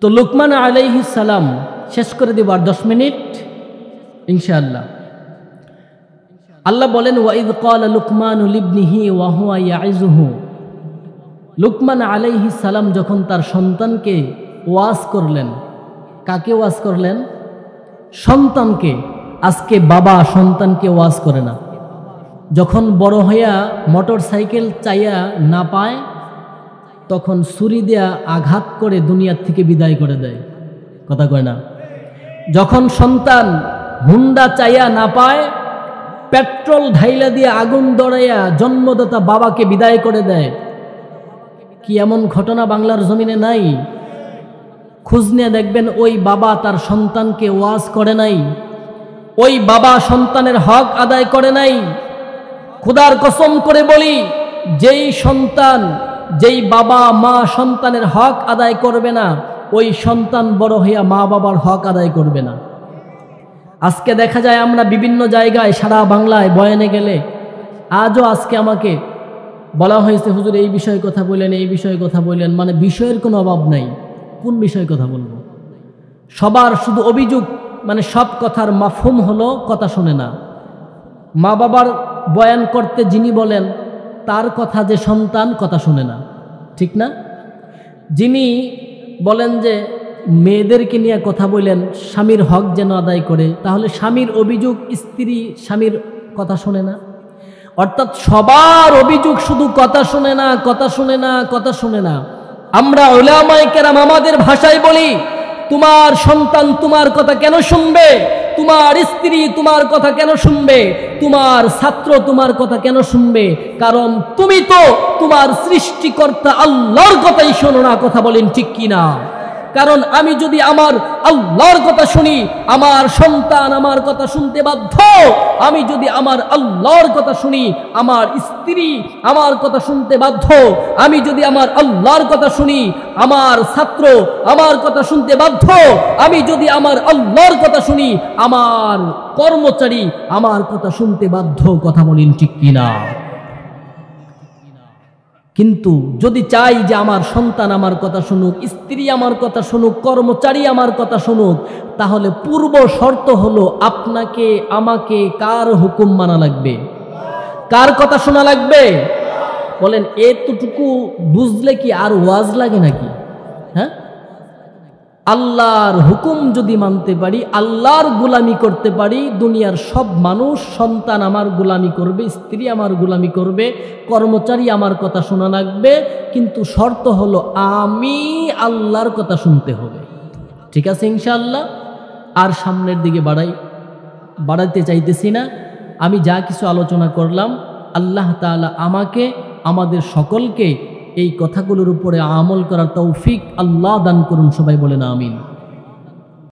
তো লুকমান আলাইহিস সালাম শেষ করে দেব, আর 10 মিনিট ইনশাআল্লাহ। আল্লাহ বলেন, ওয়াইদ ক্বালা লুকমানু লিবনিহি ওয়া হুয়া ইয়াইযুহু। লুকমান আলাইহিস সালাম যখন তার সন্তানকে ওয়াজ করলেন, কাকে ওয়াজ করলেন? সন্তানকে। আজকে বাবা সন্তানকে ওয়াজ করে না। যখন বড় হইয়া মোটর সাইকেল চাইয়া না পায়, তখন ছুরি দেয়া আঘাত করে দুনিয়ার থেকে বিদায় করে দেয়। কথা কয় না? যখন সন্তান হুন্ডা চাইয়া না পায়, পেট্রোল ঢাইলা দিয়ে আগুন দড়াইয়া জন্মদাতা বাবাকে বিদায় করে দেয়। কি এমন ঘটনা বাংলার জমিনে নাই? খোঁজ নিয়ে দেখবেন, ওই বাবা তার সন্তানকে ওয়াজ করে নাই, ওই বাবা সন্তানের হক আদায় করে নাই। খোদার কসম করে বলি, যেই সন্তান, যেই বাবা মা সন্তানের হক আদায় করবে না, ওই সন্তান বড় হইয়া মা বাবার হক আদায় করবে না। আজকে দেখা যায় আমরা বিভিন্ন জায়গায় সারা বাংলায় বয়ানে গেলে, আজও আজকে আমাকে বলা হয়েছে, হুজুর এই বিষয়ে কথা বললেন, এই বিষয়ে কথা বললেন, মানে বিষয়ের কোনো অভাব নাই। কোন বিষয়ে কথা বলবো? সবার শুধু অভিযোগ, মানে সব কথার মাফহুম হলো কথা শুনে না। মা বাবার বয়ান করতে যিনি বলেন, তার কথা যে সন্তান কথা শুনে না, ঠিক না? যিনি বলেন যে মেয়েদেরকে নিয়ে কথা বলেন, স্বামীর হক যেন আদায় করে, তাহলে স্বামীর অভিযোগ স্ত্রী স্বামীর কথা শুনে না। অর্থাৎ সবার অভিযোগ শুধু কথা শুনে না, কথা শুনে না, কথা শুনে না। আমরা উলামায়ে কেরাম আমাদের ভাষায় বলি, তোমার সন্তান তোমার কথা কেন শুনবে? তোমার স্ত্রী তোমার কথা কেন শুনবে? তোমার ছাত্র তোমার কথা কেন শুনবে? কারণ তুমি তো তোমার সৃষ্টিকর্তা আল্লাহর কথাই শোনো না। কথা বলেন ঠিক কিনা? কারণ আমি যদি আমার আল্লাহর কথা শুনি, আমার সন্তান আমার কথা শুনতে বাধ্য। আমি যদি আমার আল্লাহর কথা শুনি, আমার স্ত্রী আমার কথা শুনতে বাধ্য। আমি যদি আমার আল্লাহর কথা শুনি, আমার ছাত্র আমার কথা শুনতে বাধ্য। আমি যদি আমার আল্লাহর কথা শুনি, আমার কর্মচারী আমার কথা শুনতে বাধ্য। কথা বলেন ঠিক কিনা? কিন্তু যদি চাই যে আমার সন্তান আমার কথা শুনুক, স্ত্রী আমার কথা শুনুক, কর্মচারী আমার কথা শুনুক, তাহলে পূর্ব শর্ত হলো আপনাকে আমাকে কার হুকুম মানা লাগবে? কার কথা শোনা লাগবে? বলেন, এতটুকু বুঝলে কি আর ওয়াজ লাগে নাকি? হ্যাঁ, আল্লাহর হুকুম যদি মানতে পারি, আল্লাহর গোলামি করতে পারি, দুনিয়ার সব মানুষ, সন্তান আমার গোলামি করবে, স্ত্রী আমার গোলামি করবে, কর্মচারী আমার কথা শোনা লাগবে, কিন্তু শর্ত হলো আমি আল্লাহর কথা শুনতে হবে। ঠিক আছে ইনশাআল্লাহ? আর সামনের দিকে বাড়াইতে চাইতেছি না। আমি যা কিছু আলোচনা করলাম, আল্লাহ তাআলা আমাকে, আমাদের সকলকে এই কথাগুলোর উপরে আমল করার তৌফিক আল্লাহ দান করুন। সবাই বলেন আমিন।